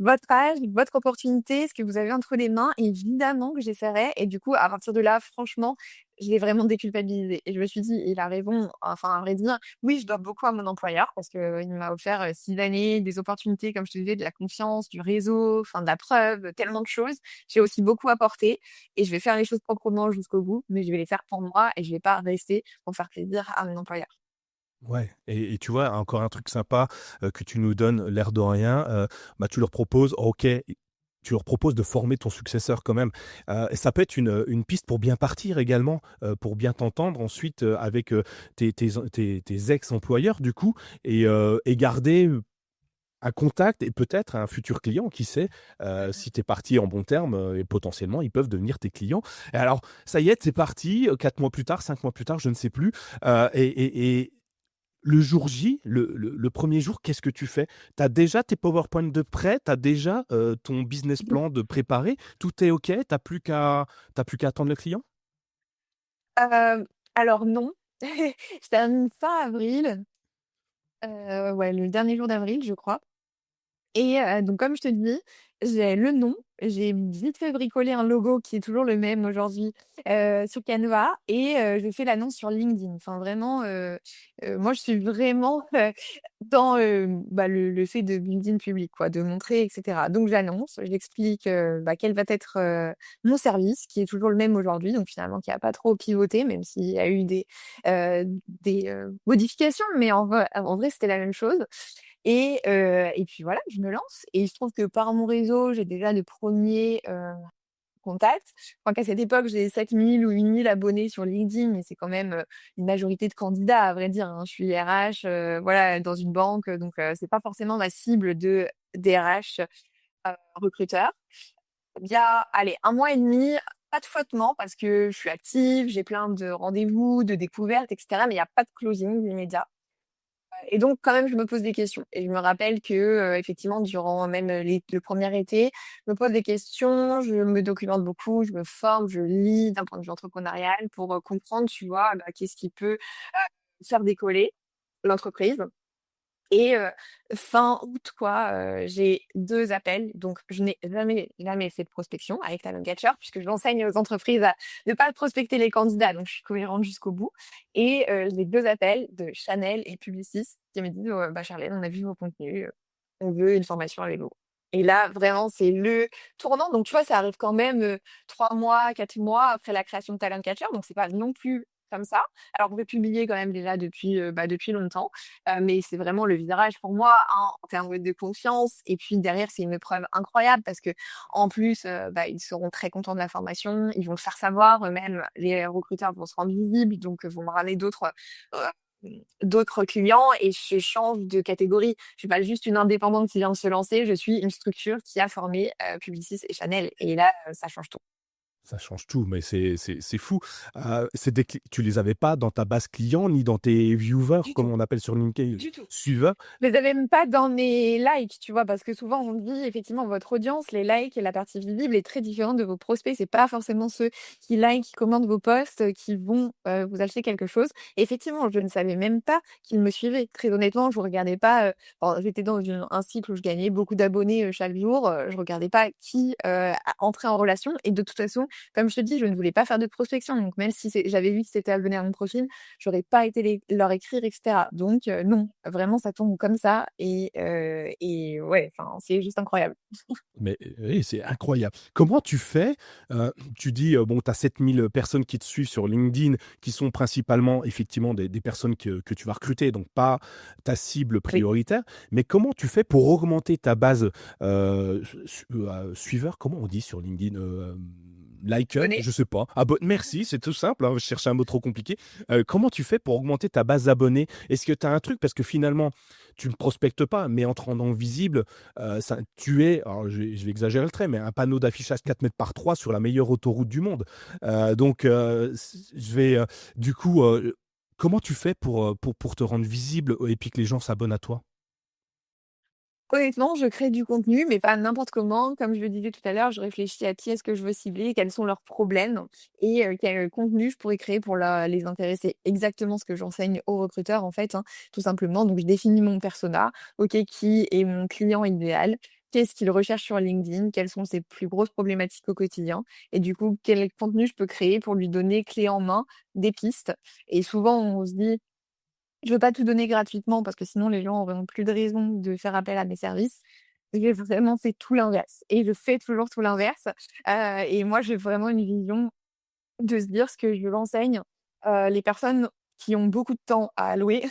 votre âge, votre opportunité, ce que vous avez entre les mains, évidemment que j'essaierais. Et du coup, à partir de là, franchement, je l'ai vraiment déculpabilisé. Et je me suis dit, il a raison. Enfin, à vrai dire, oui, je dois beaucoup à mon employeur parce que il m'a offert 6 années, des opportunités, comme je te disais, de la confiance, du réseau, enfin, de la preuve, tellement de choses. J'ai aussi beaucoup apporté et je vais faire les choses proprement jusqu'au bout, mais je vais les faire pour moi et je vais pas rester pour faire plaisir à mon employeur. Ouais, et tu vois, encore un truc sympa que tu nous donnes, l'air de rien, bah, tu leur proposes, OK, tu leur proposes de former ton successeur quand même. Et ça peut être une piste pour bien partir également, pour bien t'entendre ensuite avec tes ex-employeurs du coup, et garder un contact et peut-être un futur client, qui sait, si tu es parti en bons termes, et potentiellement ils peuvent devenir tes clients. Et alors, ça y est, c'est parti, 4 mois plus tard, 5 mois plus tard, je ne sais plus, et le jour J, le 1er jour, qu'est-ce que tu fais? Tu as déjà tes PowerPoint de prêt? Tu as déjà, ton business plan de préparé? Tout est OK? Tu as plus qu'à attendre le client? Alors non, je termine fin avril, ouais, le dernier jour d'avril, je crois. Et donc comme je te dis, j'ai le nom, j'ai vite fait bricoler un logo qui est toujours le même aujourd'hui, sur Canva et je fais l'annonce sur LinkedIn. Enfin vraiment, moi je suis vraiment, dans, le fait de LinkedIn public quoi, de montrer et cetera. Donc j'annonce, j'explique, quel va être, mon service qui est toujours le même aujourd'hui, donc finalement qui a pas trop pivoté même s'il y a eu des modifications, mais en vrai c'était la même chose. Et puis voilà, je me lance et il se trouve que par mon réseau, j'ai déjà de premiers contacts. Je crois qu'à cette époque, j'ai 7 000 ou 8 000 abonnés sur LinkedIn, mais c'est quand même, une majorité de candidats à vrai dire, hein. Je suis RH, voilà, dans une banque, donc c'est pas forcément ma cible de DRH, recruteurs. Bien, allez, 1 mois et demi, pas de flottement parce que je suis active, j'ai plein de rendez-vous, de découvertes et cetera, mais il y a pas de closing immédiat. Et donc quand même, je me pose des questions et je me rappelle que, effectivement, durant même, le premier été, je me pose des questions, je me documente beaucoup, je me forme, je lis d'un point de vue entrepreneurial pour, comprendre, tu vois, qu'est-ce qui peut, faire décoller l'entreprise. Et fin août quoi, j'ai 2 appels, donc je n'ai jamais fait de prospection avec Talent Catcher puisque j'enseigne aux entreprises à ne pas prospecter les candidats, donc je suis cohérente jusqu'au bout. Et j'ai 2 appels de Chanel et Publicis qui me disent: «Bah, Charlène, on a vu vos contenus, on veut une formation avec vous». Et là, vraiment, c'est le tournant. Donc tu vois, ça arrive quand même, 3 mois, 4 mois après la création de Talent Catcher, donc c'est pas non plus comme ça. Alors, on peut publier quand même déjà depuis longtemps, mais c'est vraiment le virage pour moi, hein, en termes de confiance. Et puis derrière, c'est une épreuve incroyable parce que en plus, ils seront très contents de la formation, ils vont le faire savoir eux-mêmes, les recruteurs vont se rendre visibles, donc vont me ramener d'autres clients et je change de catégorie. Je suis pas juste une indépendante qui vient de se lancer, je suis une structure qui a formé, Publicis et Chanel et là, ça change tout. Ça change tout, mais c'est fou. Tu les avais pas dans ta base client, ni dans tes viewers, Du comme tout, on appelle sur LinkedIn, du tout. suiveurs? Je les avais même pas dans mes likes, tu vois? Parce que souvent on dit effectivement votre audience, les likes et la partie visible est très différente de vos prospects. C'est pas forcément ceux qui likent, qui commentent vos posts, qui vont, vous acheter quelque chose. Et effectivement, je ne savais même pas qu'ils me suivaient. Très honnêtement, je regardais pas, j'étais dans un cycle où je gagnais beaucoup d'abonnés, chaque jour, je regardais pas qui, entrait en relation et de toute façon, comme je te dis, je ne voulais pas faire de prospection. Donc même si j'avais vu que c'était abonné à mon profil, j'aurais pas été leur écrire et cetera. Donc non, vraiment ça tombe comme ça et ouais, enfin, c'est juste incroyable. Mais oui, c'est incroyable. Comment tu fais? Tu dis, bon, tu as 7 000 personnes qui te suivent sur LinkedIn, qui sont principalement effectivement des personnes que tu vas recruter, donc pas ta cible Oui. prioritaire. Mais comment tu fais pour augmenter ta base, suiveurs? Comment on dit sur LinkedIn? liken, Abonné. je sais pas. Merci, c'est tout simple, hein, je cherchais un mot trop compliqué. Comment tu fais pour augmenter ta base d'abonnés? Est-ce que tu as un truc? Parce que finalement, tu ne prospectes pas, mais en te rendant visible, ça tu es, alors je vais exagérer le trait, mais un panneau d'affichage 4 mètres par 3 sur la meilleure autoroute du monde. Donc c je vais, du coup, comment tu fais pour te rendre visible et puis que les gens s'abonnent à toi? Honnêtement, je crée du contenu, mais pas n'importe comment. Comme je le disais tout à l'heure, je réfléchis à qui est-ce que je veux cibler, quels sont leurs problèmes et quel contenu je pourrais créer pour les intéresser. Exactement ce que j'enseigne aux recruteurs, en fait, hein, tout simplement. Donc, je définis mon persona. OK, qui est mon client idéal? Qu'est-ce qu'il recherche sur LinkedIn? Quelles sont ses plus grosses problématiques au quotidien? Et du coup, quel contenu je peux créer pour lui donner clé en main des pistes? Et souvent, on se dit je veux pas tout donner gratuitement parce que sinon les gens auront plus de raison de faire appel à mes services. J'ai vraiment fait tout l'inverse et je fais toujours tout l'inverse, et moi j'ai vraiment une vision de se dire ce que je l'enseigne, les personnes qui ont beaucoup de temps à allouer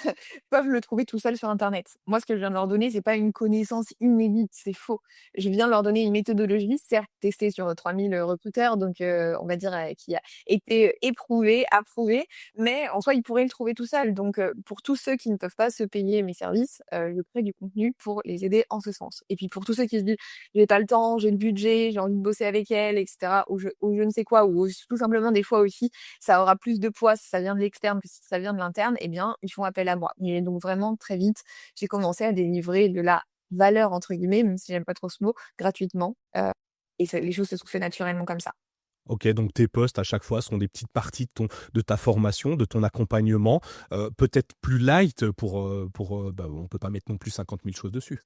peuvent le trouver tout seuls sur internet. Moi, ce que je viens de leur donner, c'est pas une connaissance inédite, c'est faux. Je viens de leur donner une méthodologie, certes testée sur 3000 recruteurs, donc on va dire, qui a été éprouvée, approuvée, mais en soi, ils pourraient le trouver tout seuls. Donc pour tous ceux qui ne peuvent pas se payer mes services, je crée du contenu pour les aider en ce sens. Et puis pour tous ceux qui se disent: «J'ai pas le temps, j'ai le budget, j'ai envie de bosser avec elle» et cetera, ou je ne sais quoi, ou tout simplement des fois aussi ça aura plus de poids si ça vient de l'externe que si ça vient de l'interne, eh bien, ils font appel à moi. Et donc vraiment très vite, j'ai commencé à délivrer de la «valeur» entre guillemets, même si j'aime pas trop ce mot, gratuitement, et les choses se sont fait naturellement comme ça. OK, donc tes posts à chaque fois sont des petites parties de ta formation, de ton accompagnement, peut-être plus light on peut pas mettre non plus 50 000 choses dessus.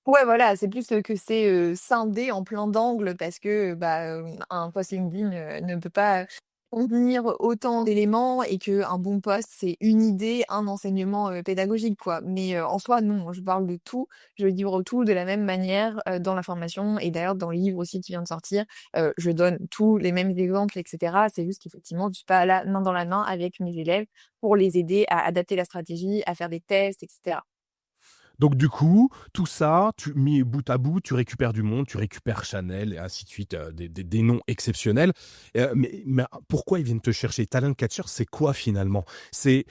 Ouais, voilà, c'est plus, que c'est, scindé en plein d'angles parce que, un post LinkedIn, ne peut pas contenir autant d'éléments et qu'un bon post, c'est une idée, un enseignement, pédagogique, quoi. Mais, en soi, non, je parle de tout, je livre tout de la même manière, dans la formation et d'ailleurs dans le livre aussi qui vient de sortir, je donne tous les mêmes exemples et cetera. C'est juste qu'effectivement, je suis pas là, main dans la main avec mes élèves pour les aider à adapter la stratégie, à faire des tests et cetera. Donc du coup, tout ça, tu mis bout à bout, tu récupères du monde, tu récupères Chanel et ainsi de suite, des noms exceptionnels. Mais pourquoi ils viennent te chercher? Talent Catcher, c'est quoi finalement? C'est,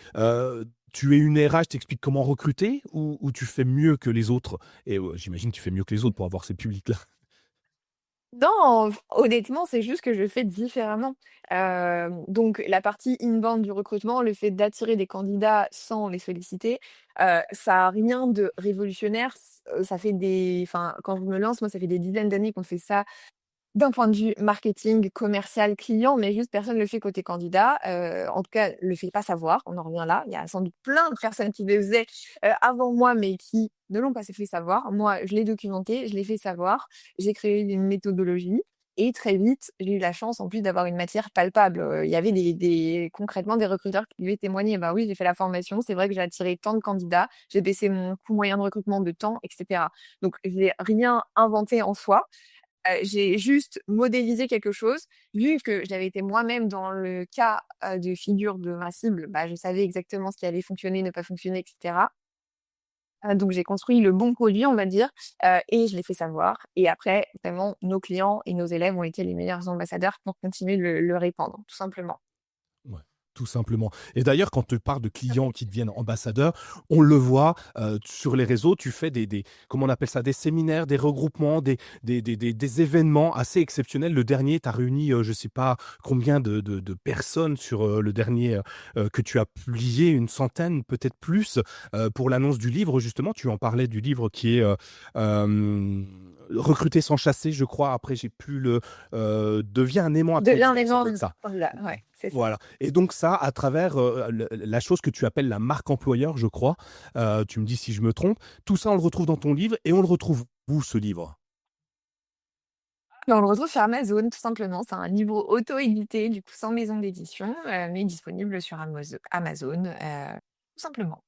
tu es une RH, tu expliques comment recruter ou tu fais mieux que les autres? Et j'imagine que tu fais mieux que les autres pour avoir ces publics-là. Non, honnêtement, c'est juste que je fais différemment. Donc la partie inbound du recrutement, le fait d'attirer des candidats sans les solliciter, ça a rien de révolutionnaire. Ça fait quand je me lance, moi, ça fait des dizaines d'années qu'on fait ça d'un point de vue marketing, commercial, client, mais juste personne ne le fait côté candidat. En tout cas, le fait pas savoir, on en revient là. Il y a sans doute plein de personnes qui le faisaient, avant moi, mais qui ne l'ont pas fait savoir. Moi, je l'ai documenté, je l'ai fait savoir. J'ai créé une méthodologie et très vite, j'ai eu la chance en plus d'avoir une matière palpable. Il y avait des concrètement des recruteurs qui devaient témoigner: «Bah oui, j'ai fait la formation, c'est vrai que j'ai attiré tant de candidats, j'ai baissé mon coût moyen de recrutement de temps» et cetera. Donc j'ai rien inventé en soi. J'ai juste modélisé quelque chose. Vu que j'avais été moi-même dans le cas, de figure de ma cible, je savais exactement ce qui allait fonctionner, ne pas fonctionner et cetera. Donc j'ai construit le bon produit, on va dire, et je l'ai fait savoir et après vraiment nos clients et nos élèves ont été les meilleurs ambassadeurs pour continuer de le répandre, tout simplement. Ouais, tout simplement. Et d'ailleurs, quand tu parles de clients qui deviennent ambassadeurs, on le voit, sur les réseaux, tu fais des comment on appelle ça? Des séminaires, des regroupements, des événements assez exceptionnels. Le dernier, tu as réuni, je sais pas combien de personnes sur, le dernier, que tu as publié, une centaine, peut-être plus, pour l'annonce du livre justement. Tu en parlais du livre qui est, «Recruter sans chasser», je crois. Après, j'ai plus le, «Devient un aimant à Devient candidat», les ça gens doit être ça. ouais, c'est ça. Voilà, et donc ça, à travers, la chose que tu appelles la marque employeur, je crois, tu me dis si je me trompe. Tout ça, on le retrouve dans ton livre et on le retrouve où ce livre? On le retrouve sur Amazon, tout simplement. C'est un livre auto-édité, du coup sans maison d'édition, mais disponible sur Amazon, tout simplement.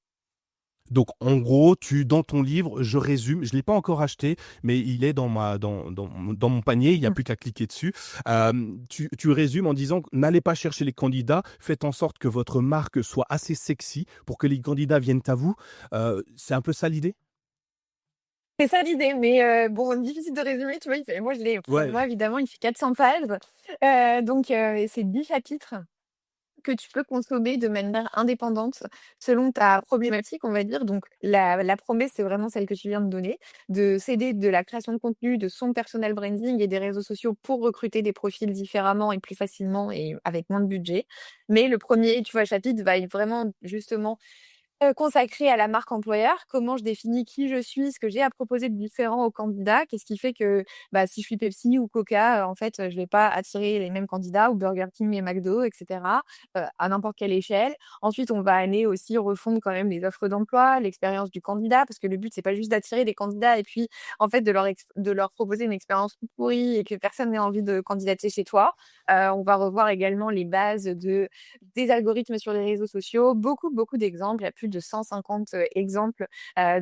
Donc en gros, tu dans ton livre, je résume, je ne l'ai pas encore acheté, mais il est dans mon panier, il y a plus qu'à cliquer dessus. Tu résumes en disant: «N'allez pas chercher les candidats, faites en sorte que votre marque soit assez sexy pour que les candidats viennent à vous». C'est un peu ça l'idée? C'est ça l'idée, mais bon, difficile de résumer, tu vois? Moi, je l'ai pour Ouais. moi, évidemment, il fait 400 pages, donc c'est 10 chapitres que tu peux consommer de manière indépendante selon ta problématique, on va dire. Donc la promesse, c'est vraiment celle que tu viens de donner, de s'aider de la création de contenu, de son personal branding et des réseaux sociaux pour recruter des profils différemment et plus facilement et avec moins de budget. Mais le premier, tu vois, chapitre va être vraiment justement consacré à la marque employeur. Comment je définis qui je suis, ce que j'ai à proposer de différent aux candidats? Qu'est-ce qui fait que, bah, si je suis Pepsi ou Coca, en fait, je vais pas attirer les mêmes candidats ou Burger King et McDo et cetera, à n'importe quelle échelle. Ensuite, on va aller aussi refondre quand même les offres d'emploi, l'expérience du candidat, parce que le but, c'est pas juste d'attirer des candidats et puis, en fait, de leur proposer une expérience tout pourrie et que personne n'ait envie de candidater chez toi. On va revoir également les bases des algorithmes sur les réseaux sociaux, beaucoup, beaucoup d'exemples. Il y a plus de 150 exemples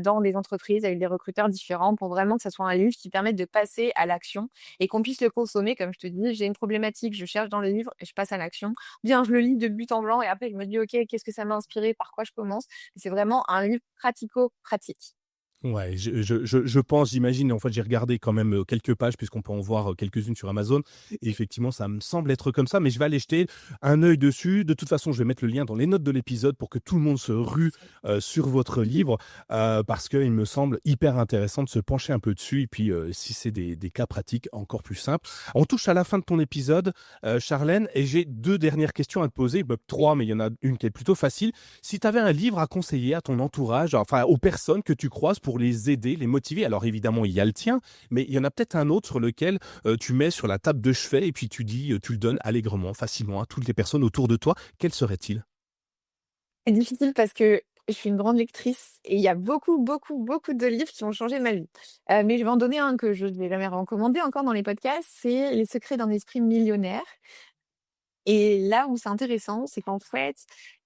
dans des entreprises avec des recruteurs différents pour vraiment que ça soit un livre qui permette de passer à l'action et qu'on puisse le consommer. Comme je te dis, j'ai une problématique, je cherche dans le livre et je passe à l'action. Bien, je le lis de but en blanc et après je me dis, OK, qu'est-ce que ça m'a inspiré, par quoi je commence? C'est vraiment un livre pratico-pratique. Ouais, je pense, j'imagine, en fait, j'ai regardé quand même quelques pages, puisqu'on peut en voir quelques-unes sur Amazon. Et effectivement, ça me semble être comme ça, mais je vais aller jeter un œil dessus. De toute façon, je vais mettre le lien dans les notes de l'épisode pour que tout le monde se rue sur votre livre, parce qu'il me semble hyper intéressant de se pencher un peu dessus. Et puis, si c'est des cas pratiques, encore plus simples. On touche à la fin de ton épisode, Charlène, et j'ai 2 dernières questions à te poser. Bah, 3, mais il y en a une qui est plutôt facile. Si tu avais un livre à conseiller à ton entourage, enfin aux personnes que tu croises pour les aider, les motiver, alors évidemment il y a le tien, mais il y en a peut-être un autre sur lequel tu mets sur la table de chevet et puis tu dis, tu le donnes allègrement, facilement à toutes les personnes autour de toi, quel serait-il? C'est difficile parce que je suis une grande lectrice et il y a beaucoup, beaucoup, beaucoup de livres qui ont changé ma vie. Mais je vais en donner un que je ne vais jamais recommander encore dans les podcasts, c'est Les secrets d'un esprit millionnaire. Et là où c'est intéressant, c'est qu'en fait,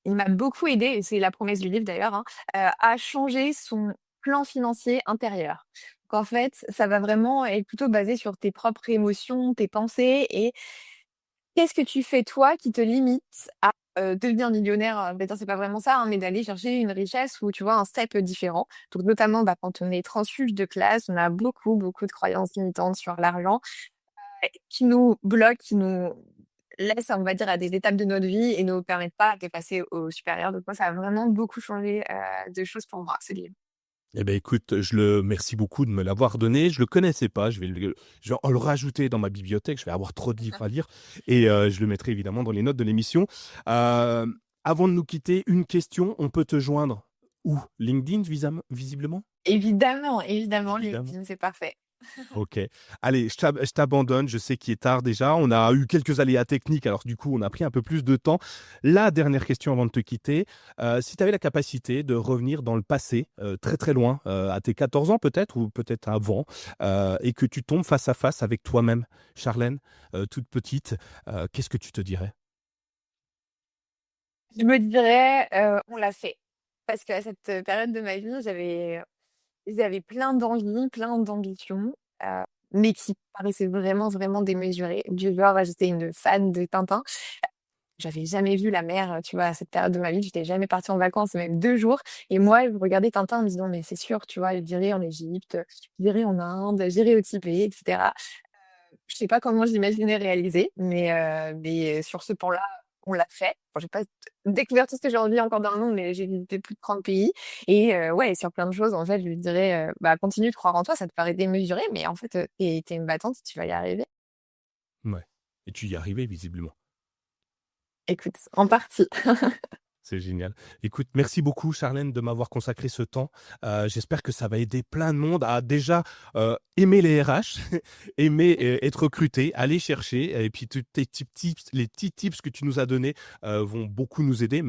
il m'a beaucoup aidée, et c'est la promesse du livre d'ailleurs, hein, à changer son plan financier intérieur. Donc en fait, ça va vraiment être plutôt basé sur tes propres émotions, tes pensées et qu'est-ce que tu fais toi qui te limite à, devenir millionnaire? Bah, c'est pas vraiment ça, hein, mais d'aller chercher une richesse ou tu vois, un step différent. Donc notamment, bah, quand on est transfuge de classe, on a beaucoup, beaucoup de croyances limitantes sur l'argent, qui nous bloquent, qui nous laissent, on va dire, à des étapes de notre vie et nous permettent pas de passer au supérieur. Donc moi, ça a vraiment beaucoup changé, de choses pour moi, ce livre. Eh ben écoute, merci beaucoup de me l'avoir donné. Je le connaissais pas. Je vais en le rajouter dans ma bibliothèque. Je vais avoir trop de livres à lire et je le mettrai évidemment dans les notes de l'émission. Euh, Avant de nous quitter, une question. On peut te joindre où? LinkedIn, visiblement? Évidemment, évidemment, Évidemment. LinkedIn, c'est parfait. OK. Allez, je t'abandonne, je sais qu'il est tard déjà. On a eu quelques aléas techniques, alors du coup, on a pris un peu plus de temps. La dernière question avant de te quitter, si tu avais la capacité de revenir dans le passé, très, très loin, à tes 14 ans peut-être ou peut-être avant, et que tu tombes face à face avec toi-même, Charlène, toute petite, qu'est-ce que tu te dirais? Je me dirais, on l'a fait. Parce qu'à cette, période de ma vie, j'avais plein d'envies, plein d'ambitions, mais qui paraissaient vraiment, vraiment démesurées. Du genre, j'étais une fan de Tintin. J'avais jamais vu la mer, tu vois, à cette période de ma vie. J'étais jamais partie en vacances, même 2 jours. Et moi, je regardais Tintin en me disant: «Mais c'est sûr, tu vois, j'irai en Égypte, j'irai en Inde, j'irai au Tibet» et cetera. Je sais pas comment je l'imaginais réaliser, mais sur ce pan-là, on l'a fait. Bon, j'ai pas découvert tout ce que j'ai envie encore dans le monde, mais j'ai visité plus de 30 pays et ouais, sur plein de choses, en fait, je lui dirais, bah, continue de croire en toi, ça te paraît démesuré, mais en fait, tu es une battante, tu vas y arriver. Ouais, et tu y arrivais visiblement. Écoute, en partie. C'est génial. Écoute, merci beaucoup Charlène de m'avoir consacré ce temps. J'espère que ça va aider plein de monde à déjà, aimer les RH, aimer, être recruté, aller chercher et puis tous tes petits tips les petits tips que tu nous as donnés, vont beaucoup nous aider.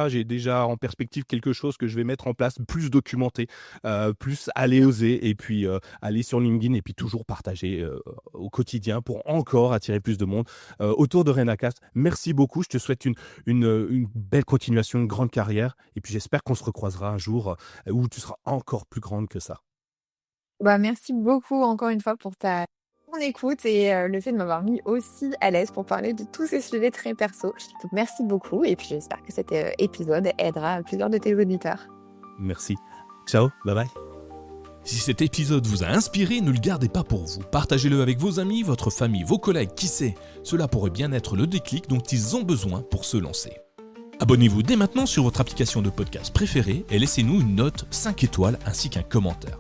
J'ai déjà en perspective quelque chose que je vais mettre en place, plus documenté, plus aller oser et puis, aller sur LinkedIn et puis toujours partager, au quotidien pour encore attirer plus de monde, autour de Renacast. Merci beaucoup. Je te souhaite une belle continuation, une grande carrière et puis j'espère qu'on se recroisera un jour, où tu seras encore plus grande que ça. Bah, merci beaucoup encore une fois pour ton écoute et le fait de m'avoir mis aussi à l'aise pour parler de tous ces sujets très perso. Donc merci beaucoup et puis j'espère que cet, épisode aidera plusieurs de tes auditeurs. Merci. Ciao, bye bye. Si cet épisode vous a inspiré, ne le gardez pas pour vous. Partagez-le avec vos amis, votre famille, vos collègues, qui sait. Cela pourrait bien être le déclic dont ils ont besoin pour se lancer. Abonnez-vous dès maintenant sur votre application de podcast préférée et laissez-nous une note 5 étoiles ainsi qu'un commentaire.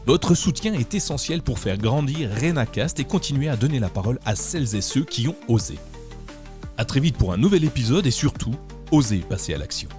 Votre soutien est essentiel pour faire grandir RenaCast et continuer à donner la parole à celles et ceux qui ont osé. À très vite pour un nouvel épisode et surtout, osez passer à l'action.